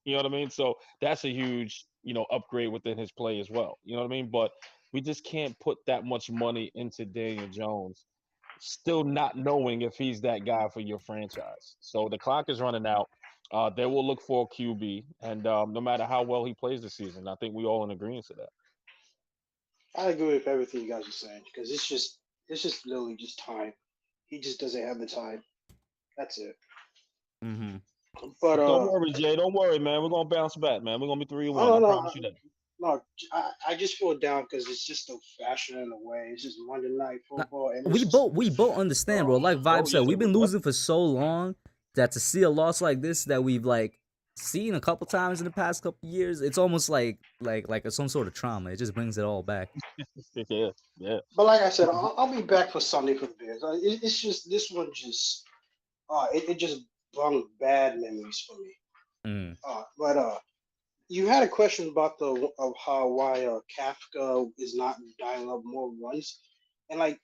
S6: You know what I mean? So that's a huge, upgrade within his play as well. You know what I mean? But we just can't put that much money into Daniel Jones, still not knowing if he's that guy for your franchise. So the clock is running out. They will look for a QB, and no matter how well he plays this season, I think we all in agreement to that.
S5: I agree with everything you guys are saying because it's just literally just time. He just doesn't have the time. That's it.
S1: Mm-hmm.
S5: But
S6: Don't worry, Jay. Don't worry, man. We're gonna bounce back, man. We're gonna be
S5: oh
S6: 3-1.
S5: no
S6: I
S5: no
S6: promise you that.
S5: no, I just feel down because it's just the fashion in a way. It's just Monday Night
S1: Now,
S5: Football, and
S1: we
S5: it's just
S1: both understand, bro.
S5: oh
S1: Like
S6: Oh
S1: Vibe said,
S6: yeah,
S1: we've been
S6: we
S1: losing for so long that to see a loss like this that we've like seen a couple times in the past couple years, it's almost like some sort of trauma. It just brings it all back.
S6: yeah, yeah.
S5: But like I said, I'll be back for Sunday for the Bears. It's just this one just it just brought bad memories for me.
S1: Mm.
S5: But you had a question about the of how why Kafka is not dialing up more runs, and like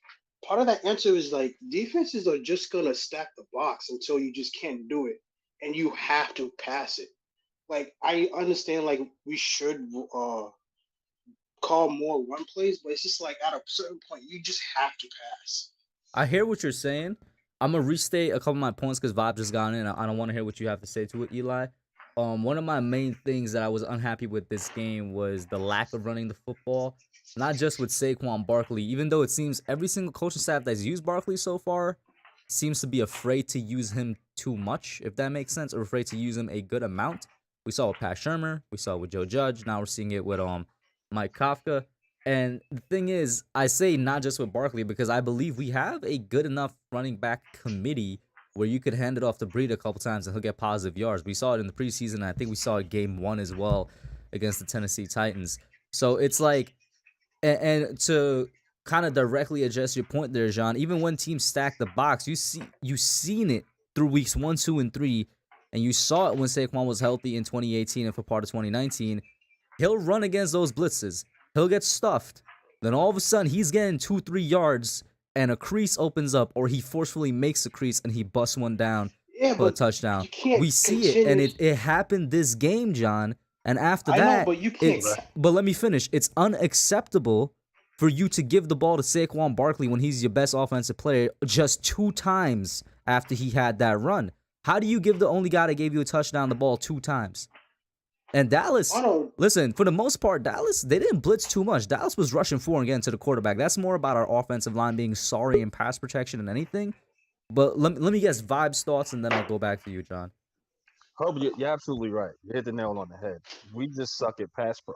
S5: part of that answer is like defenses are just gonna stack the box until you just can't do it, and you have to pass it. Like I understand, like we should call more run plays, but it's just like at a certain point you just have to pass.
S1: I hear what you're saying. I'm gonna restate a couple of my points because Vibe just got in. I don't want to hear what you have to say to it, Eli. One of my main things that I was unhappy with this game was the lack of running the football. Not just with Saquon Barkley, even though it seems every single coaching staff that's used Barkley so far seems to be afraid to use him too much, if that makes sense, or afraid to use him a good amount. We saw it with Pat Shermer, we saw it with Joe Judge, now we're seeing it with Mike Kafka. And the thing is, I say not just with Barkley because I believe we have a good enough running back committee where you could hand it off to Breed a couple times and he'll get positive yards. We saw it in the preseason. I think we saw it game 1 as well against the Tennessee Titans. So it's like, and to kind of directly address your point there, John, even when teams stack the box, you've seen it through weeks 1, 2, and 3, and you saw it when Saquon was healthy in 2018 and for part of 2019. He'll run against those blitzes. He'll get stuffed. Then all of a sudden, he's getting 2, 3 yards, and a crease opens up, or he forcefully makes a crease and he busts one down
S5: Yeah,
S1: for a
S5: but
S1: touchdown.
S5: you can't
S1: We see it, and
S5: continue.
S1: it happened this game, John. And after
S5: I know,
S1: that,
S5: but you can't.
S1: but let me finish. It's unacceptable for you to give the ball to Saquon Barkley when he's your best offensive player just 2 times after he had that run. How do you give the only guy that gave you a touchdown the ball 2 times? And Dallas,
S5: I don't.
S1: listen, for the most part, Dallas, they didn't blitz too much. Dallas was rushing 4 and getting to the quarterback. That's more about our offensive line being sorry in pass protection than anything. But let me guess Vibe's thoughts, and then I'll go back to you, John.
S6: Herb, you're absolutely right. You hit the nail on the head. We just suck at pass pro.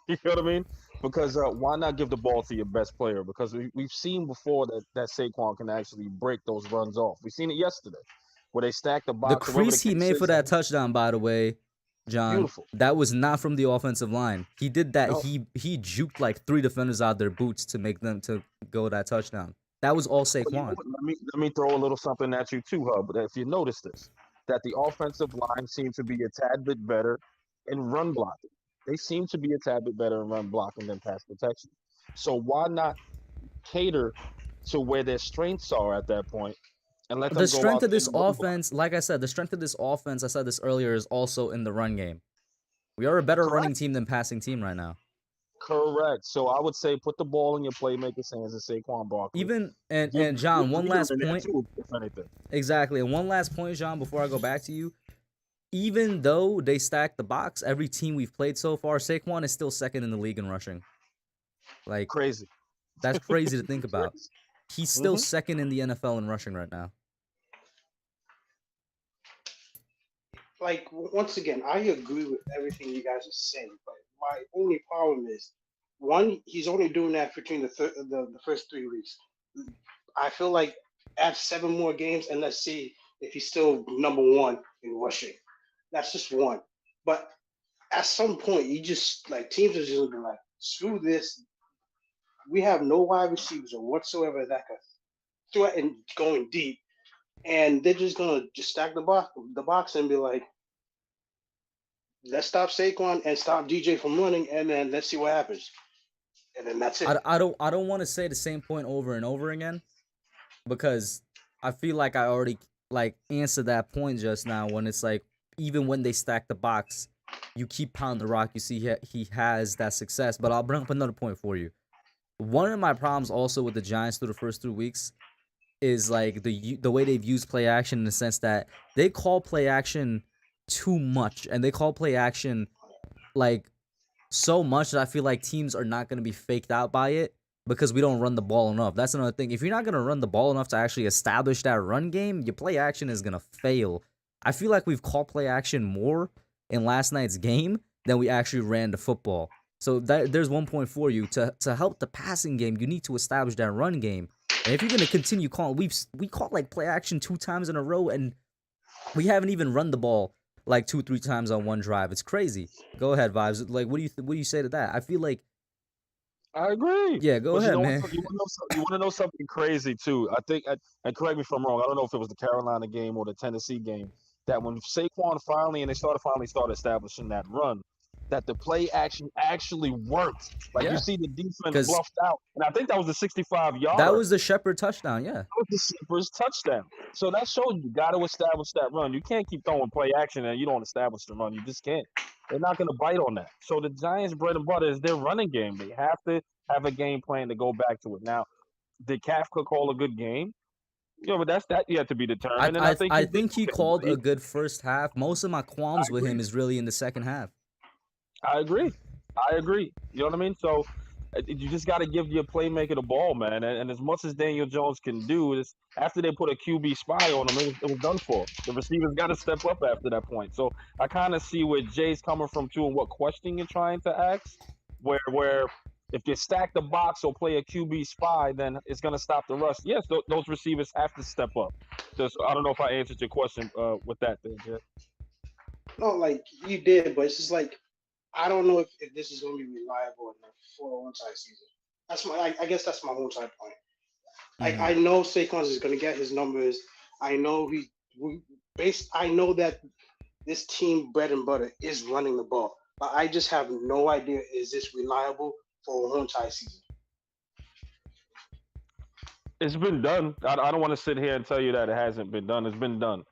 S6: You know what I mean? Because why not give the ball to your best player? Because we've seen before that Saquon can actually break those runs off. We've seen it yesterday where they stack the
S1: The
S6: box. whoever
S1: crease
S6: the
S1: he
S6: kick
S1: made for
S6: is,
S1: that touchdown, by the way, John,
S6: beautiful.
S1: that was not from the offensive line. He did that.
S6: No.
S1: He juked like 3 defenders out their boots to make them to go that touchdown. That was all
S6: But you know
S1: Saquon.
S6: what? Let me throw a little something at you too, Hub. If you notice this, that the offensive line seems to be a tad bit better in run blocking. They seem to be a tad bit better in run blocking than pass protection. So why not cater to where their strengths are at that point and let
S1: The
S6: them go
S1: strength
S6: out
S1: of
S6: and
S1: this
S6: run block?
S1: offense, like I said, the strength of this offense, I said this earlier, is also in the run game. We are a better running
S6: Correct.
S1: team than passing team right now.
S6: Correct. So I would say put the ball in your playmaker's hands and Saquon Barkley.
S1: Even and
S6: Give
S1: and John, one
S6: Breeder
S1: last
S6: in there
S1: point.
S6: too, if anything.
S1: Exactly. And one last point, John, before I go back to you. Even though they stack the box, every team we've played so far, Saquon is still second in the league in rushing. Like,
S6: Crazy.
S1: that's crazy to think about.
S6: Crazy.
S1: He's still
S6: Mhm.
S1: second in the NFL in rushing right now.
S5: Like once again, I agree with everything you guys are saying, but my only problem is one, he's only doing that between the first 3 weeks. I feel like add 7 more games and let's see if he's still #1 in rushing. That's just one. But at some point, you just like teams are just gonna be like, screw this. We have no wide receivers or whatsoever that could threaten going deep, and they're just gonna just stack the box and be like, let's stop Saquon and stop DJ from running, and then let's see what happens. And then that's it.
S1: I don't want to say the same point over and over again because I feel like I already like answered that point just now when it's like even when they stack the box, you keep pounding the rock, you see he has that success. But I'll bring up another point for you. One of my problems also with the Giants through the first 3 weeks is like the way they've used play action in the sense that they call play action too much and they call play action like so much that I feel like teams are not going to be faked out by it because we don't run the ball enough. That's another thing. If you're not going to run the ball enough to actually establish that run game, your play action is going to fail. I feel like we've called play action more in last night's game than we actually ran the football. So there's 1 point for you. To help the passing game, you need to establish that run game. And if you're going to continue calling, we caught like play action 2 times in a row, and we haven't even run the ball like 2-3 times on one drive. It's crazy. Go ahead, Vibes. Like, what do you say to that? I feel like
S6: I agree.
S1: Yeah, go
S6: But
S1: ahead,
S6: you know,
S1: man.
S6: you want to know something crazy too. I think, and correct me if I'm wrong. I don't know if it was the Carolina game or the Tennessee game. That when Saquon finally started establishing that run, that the play action actually worked. Like
S1: Yeah.
S6: you see the defense
S1: 'Cause
S6: bluffed out, and I think that was the 65-yarder.
S1: That was the Shepard touchdown, yeah.
S6: That was the Shepard's touchdown. So that shows you got to establish that run. You can't keep throwing play action and you don't establish the run. You just can't. They're not going to bite on that. So the Giants' bread and butter is their running game. They have to have a game plan to go back to it. Now, did Kafka call a good game? But that's yet to be determined. And
S1: I think he called a good first half. Most of my qualms with him is really in the second half.
S6: I agree. You know what I mean? So you just got to give your playmaker the ball, man. And as much as Daniel Jones can do, is after they put a QB spy on him, it was done for. The receivers got to step up after that point. So I kind of see where Jay's coming from too, and what question you're trying to ask. Where if you stack the box or play a QB spy, then it's going to stop the rush. Yes, those receivers have to step up. Just I don't know if I answered your question with that thing, Jay.
S5: No, like you did, but it's just like I don't know if this is going to be reliable enough for a one-side season. That's I guess that's my one-side point.
S1: Mhm.
S5: I know Saquon is going to get his numbers. I know I know that this team bread and butter is running the ball, but I just have no idea is this reliable for a whole entire season.
S6: It's been done. I don't want to sit here and tell you that it hasn't been done. It's been done.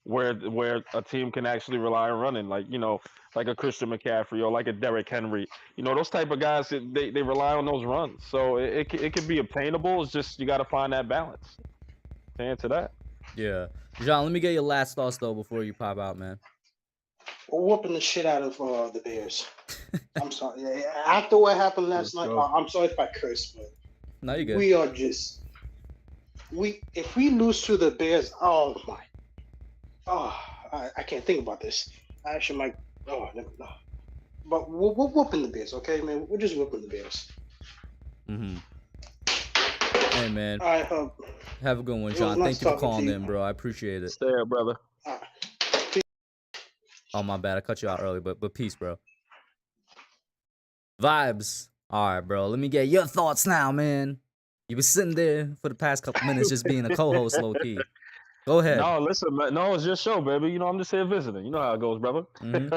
S6: Where a team can actually rely on running, like like a Christian McCaffrey or like a Derrick Henry, those type of guys they rely on those runs. So it can be obtainable. It's just you got to find that balance. To answer that.
S1: Yeah, John, let me get your last thoughts though before you pop out, man.
S5: We're whooping the shit out of the Bears. I'm sorry. After what happened last night, I'm sorry if I curse, but
S1: no, you're good.
S5: We are just if we lose to the Bears, oh my. Oh, I can't think about this. I actually might. Oh, no. But we're whooping the Bears, okay, man? We're just whooping the Bears.
S1: Mm-hmm. Hey, man.
S5: All right,
S1: have a good one, John.
S5: Nice
S1: Thank you for calling in, bro. I appreciate it.
S6: Stay there, brother.
S1: Oh, my bad. I cut you out early, but peace, bro. Vibes. All right, bro. Let me get your thoughts now, man. You been sitting there for the past couple minutes just being a co-host, low-key. Go ahead.
S6: No, listen, man. No, it's your show, baby. I'm just here visiting. You know how it goes, brother.
S1: Mm-hmm.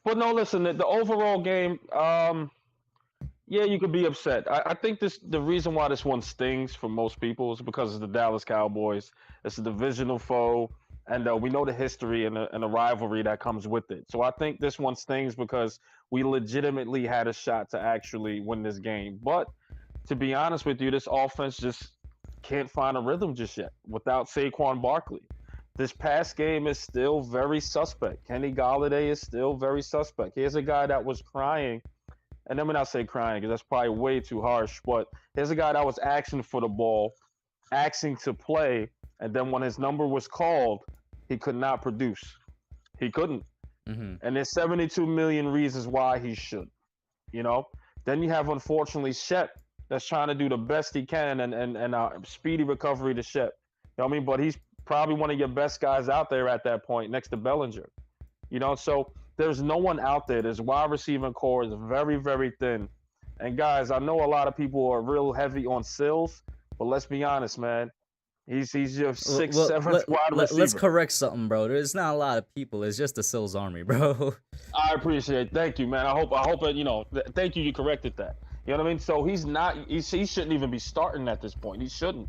S6: But no, listen, the overall game, yeah, you could be upset. I think the reason why this one stings for most people is because it's the Dallas Cowboys. It's a divisional foe, and we know the history and the rivalry that comes with it. So I think this one stings because we legitimately had a shot to actually win this game. But to be honest with you, this offense just can't find a rhythm just yet without Saquon Barkley. This past game is still very suspect. Kenny Golladay is still very suspect. Here's a guy that was crying, and let me not say crying because that's probably way too harsh, but here's a guy that was asking for the ball, asking to play, and then when his number was called, he could not produce. He couldn't.
S1: Mm-hmm.
S6: And there's 72 million reasons why he should. Then you have, unfortunately, Shep that's trying to do the best he can and speedy recovery to Shep. You know what I mean? But he's probably one of your best guys out there at that point next to Bellinger. So there's no one out there. This wide receiving core is very, very thin. And guys, I know a lot of people are real heavy on Sills, but let's be honest, man. He's your 6'7" wide receiver.
S1: Let's correct something, bro. There's not a lot of people. It's just the Sills Army, bro.
S6: I appreciate it. Thank you, man. I hope thank you. You corrected that. You know what I mean? So he shouldn't even be starting at this point. He shouldn't.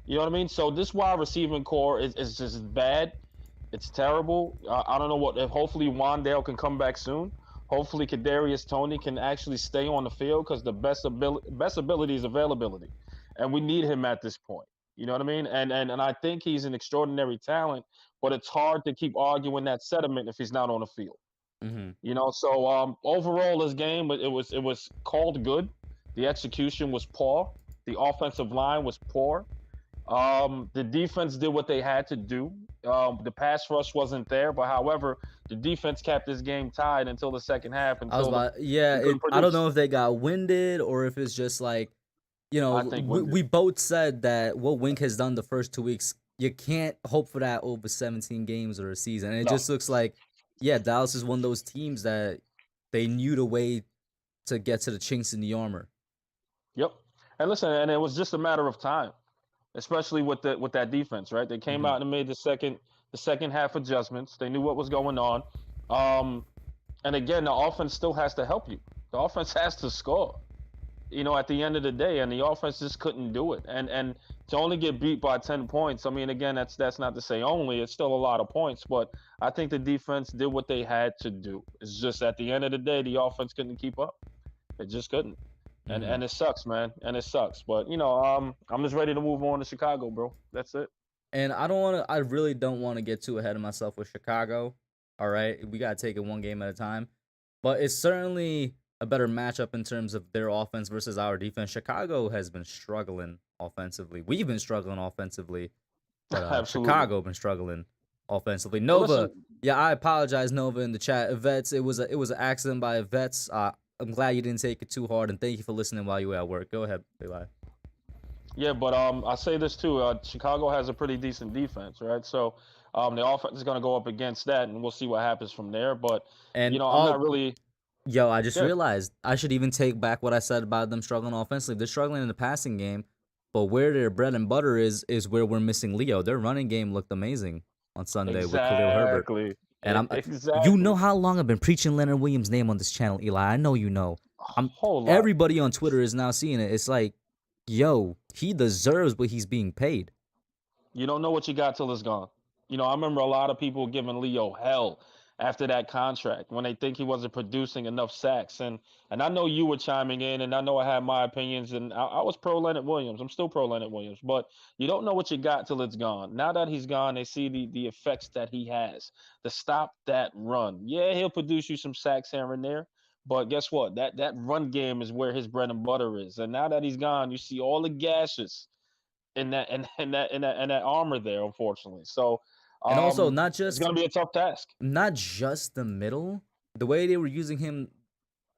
S6: You know what I mean? So this wide receiving core is just bad. It's terrible. I don't know if hopefully Wandale can come back soon. Hopefully Kadarius Toney can actually stay on the field because the best ability is availability. And we need him at this point. You know what I mean? And I think he's an extraordinary talent, but it's hard to keep arguing that sentiment if he's not on the field.
S1: Mm-hmm.
S6: So overall, this game it was called good. The execution was poor. The offensive line was poor. The defense did what they had to do. The pass rush wasn't there, but however, the defense kept this game tied until the second half
S1: I was
S6: until
S1: about, yeah.
S6: they couldn't
S1: I don't
S6: produce.
S1: know if they got winded or if it's just like,
S6: I think winded.
S1: we both said that what Wink has done the first 2 weeks, you can't hope for that over 17 games or a season. And it
S6: No.
S1: just looks like, yeah, Dallas is one of those teams that they knew the way to get to the chinks in the armor.
S6: Yep. And listen, and it was just a matter of time, especially with that defense, right? They came out and made the second half adjustments. They knew what was going on. And again, the offense still has to help you. The offense has to score. At the end of the day, and the offense just couldn't do it. And to only get beat by 10 points, I mean, again, that's not to say only. It's still a lot of points, but I think the defense did what they had to do. It's just at the end of the day, the offense couldn't keep up. It just couldn't. And it sucks, man. And it sucks. But I'm just ready to move on to Chicago, bro. That's it.
S1: And I really don't want to get too ahead of myself with Chicago. All right, we gotta take it one game at a time. But it's certainly a better matchup in terms of their offense versus our defense. Chicago has been struggling offensively. We've been struggling offensively, but
S6: Absolutely.
S1: Chicago been struggling offensively.
S6: Well,
S1: Nova,
S6: listen,
S1: yeah, I apologize, Nova, in the chat. Vets, it was an accident by Vets. I'm glad you didn't take it too hard, and thank you for listening while you were at work. Go ahead, Eli.
S6: yeah, but I say this too. Chicago has a pretty decent defense, right? So the offense is going to go up against that, and we'll see what happens from there. But
S1: And
S6: I'm not really.
S1: yo, I just
S6: Yeah,
S1: realized I should even take back what I said about them struggling offensively. They're struggling in the passing game, but where their bread and butter is where we're missing Leo. Their running game looked amazing on Sunday with Khalil Herbert.
S6: exactly.
S1: And you know
S6: Exactly.
S1: how long I've been preaching Leonard Williams' name on this channel, Eli. I know you know.
S6: A
S1: I'm
S6: whole lot.
S1: Everybody on Twitter is now seeing it. It's like, yo, he deserves what he's being paid.
S6: You don't know what you got till it's gone. I remember a lot of people giving Leo hell after that contract when they think he wasn't producing enough sacks. And I know you were chiming in, and I know I had my opinions, and I was pro Leonard Williams. I'm still pro Leonard Williams, but you don't know what you got till it's gone. Now that he's gone, they see the effects that he has to stop that run. Yeah, he'll produce you some sacks here and there. But guess what? That run game is where his bread and butter is. And now that he's gone, you see all the gashes in that armor there, unfortunately. So
S1: And also
S6: it's gonna be a tough task.
S1: not just the middle. The way they were using him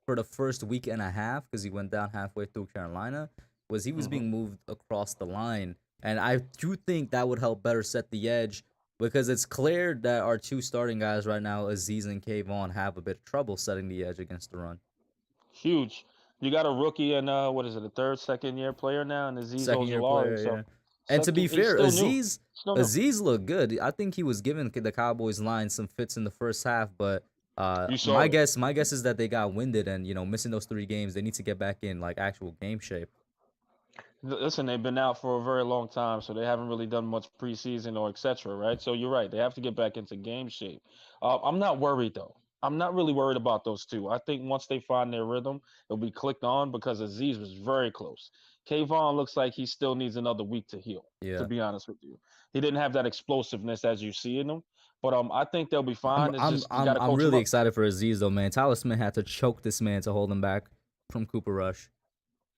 S1: for the first week and a half, because he went down halfway through Carolina, was he was
S6: Hmm.
S1: being moved across the line. And I do think that would help better set the edge because it's clear that our two starting guys right now, Aziz and Kayvon, have a bit of trouble setting the edge against the run.
S6: Huge. You got a rookie and what is it, a third, second year player now, and Aziz
S1: Second year player,
S6: Ojulari. So
S1: yeah. And to be
S6: he's
S1: fair,
S6: still new. Still new.
S1: Aziz looked good. I think he was giving the Cowboys line some fits in the first half, but
S6: You saw
S1: my
S6: it.
S1: guess is that they got winded and missing those 3 games. They need to get back in like actual game shape.
S6: Listen, they've been out for a very long time, so they haven't really done much preseason or etc. Right? So you're right; they have to get back into game shape. I'm not worried though. I'm not really worried about those two. I think once they find their rhythm, it'll be clicked on because Aziz was very close. Kayvon looks like he still needs another week to heal. To
S1: Yeah.
S6: be honest with you, he didn't have that explosiveness as you see in him. But I think they'll be fine. It's just you got to
S1: I'm
S6: coach him
S1: really
S6: up.
S1: excited for Aziz though, man. Tyler Smith had to choke this man to hold him back from Cooper Rush.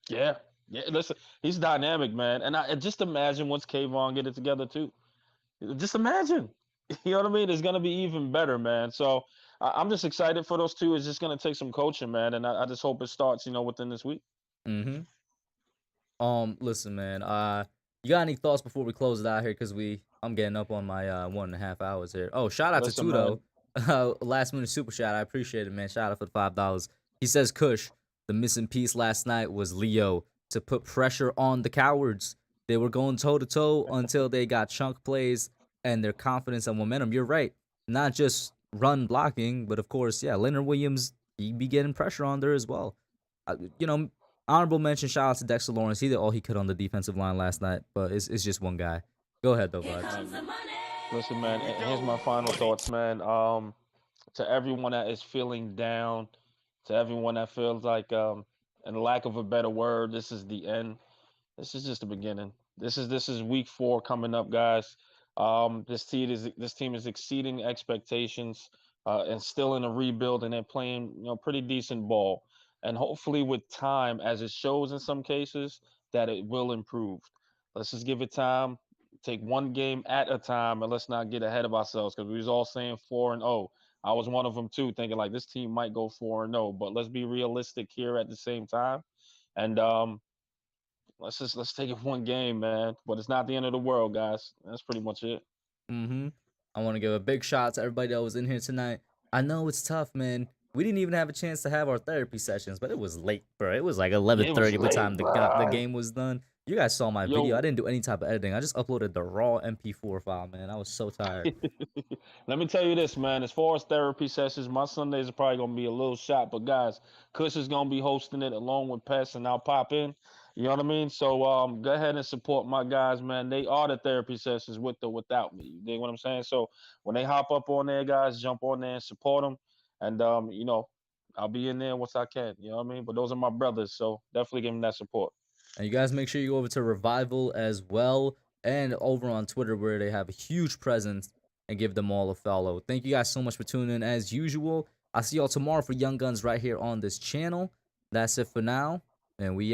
S6: Yeah, yeah. Listen, he's dynamic, man. And I just imagine once Kayvon get it together too. Just imagine. You know what I mean? It's gonna be even better, man. So I'm just excited for those two. It's just gonna take some coaching, man. And I just hope it starts, within this week.
S1: Mm-hmm. Listen, man. You got any thoughts before we close it out here? Cause I'm getting up on my 1.5 hours here. Oh, shout out to
S6: Listen, man.
S1: Tudo, last minute super chat. I appreciate it, man. Shout out for the $5. He says, Kush, the missing piece last night was Leo to put pressure on the cowards. They were going toe to toe until they got chunk plays and their confidence and momentum. You're right. Not just run blocking, but of course, yeah, Leonard Williams, he'd be getting pressure on there as well. You know, honorable mention, shout out to Dexter Lawrence. He did all he could on the defensive line last night, but it's just one guy. Go ahead, though, Vibes.
S6: Listen, man. Here's my final thoughts, man. To everyone that is feeling down, to everyone that feels like, in lack of a better word, this is the end. This is just the beginning. This is week 4 coming up, guys. This team is exceeding expectations. and still in a rebuild, and they're playing pretty decent ball. And hopefully, with time, as it shows in some cases, that it will improve. Let's just give it time. Take one game at a time, and let's not get ahead of ourselves because we was all saying 4-0. I was one of them too, thinking like this team might go 4-0. But let's be realistic here at the same time, and let's take it one game, man. But it's not the end of the world, guys. That's pretty much it.
S1: Mm-hmm. I want to give a big shout out to everybody that was in here tonight. I know it's tough, man. We didn't even have a chance to have our therapy sessions, but it was late, bro. It was like
S6: It was
S1: 11:30 by the
S6: late,
S1: time the
S3: bro.
S1: game was done. You guys saw my video. I
S6: yo.
S1: didn't do any type of editing. I just uploaded the raw MP4 file, man. I was so tired.
S6: Let me tell you this, man. As far as therapy sessions, my Sundays are probably gonna be a little shot, but guys, Kush is gonna be hosting it along with Pest, and I'll pop in. You know what I mean? So go ahead and support my guys, man. They are the therapy sessions with or without me. You dig what I'm saying? So when they hop up on there, guys, jump on there and support them. And I'll be in there once I can. You know what I mean? But those are my brothers, so definitely give them that support.
S1: And you guys make sure you go over to Revival as well and over on Twitter where they have a huge presence and give them all a follow. Thank you guys so much for tuning in as usual. I'll see y'all tomorrow for Young Guns right here on this channel. That's it for now. And we out.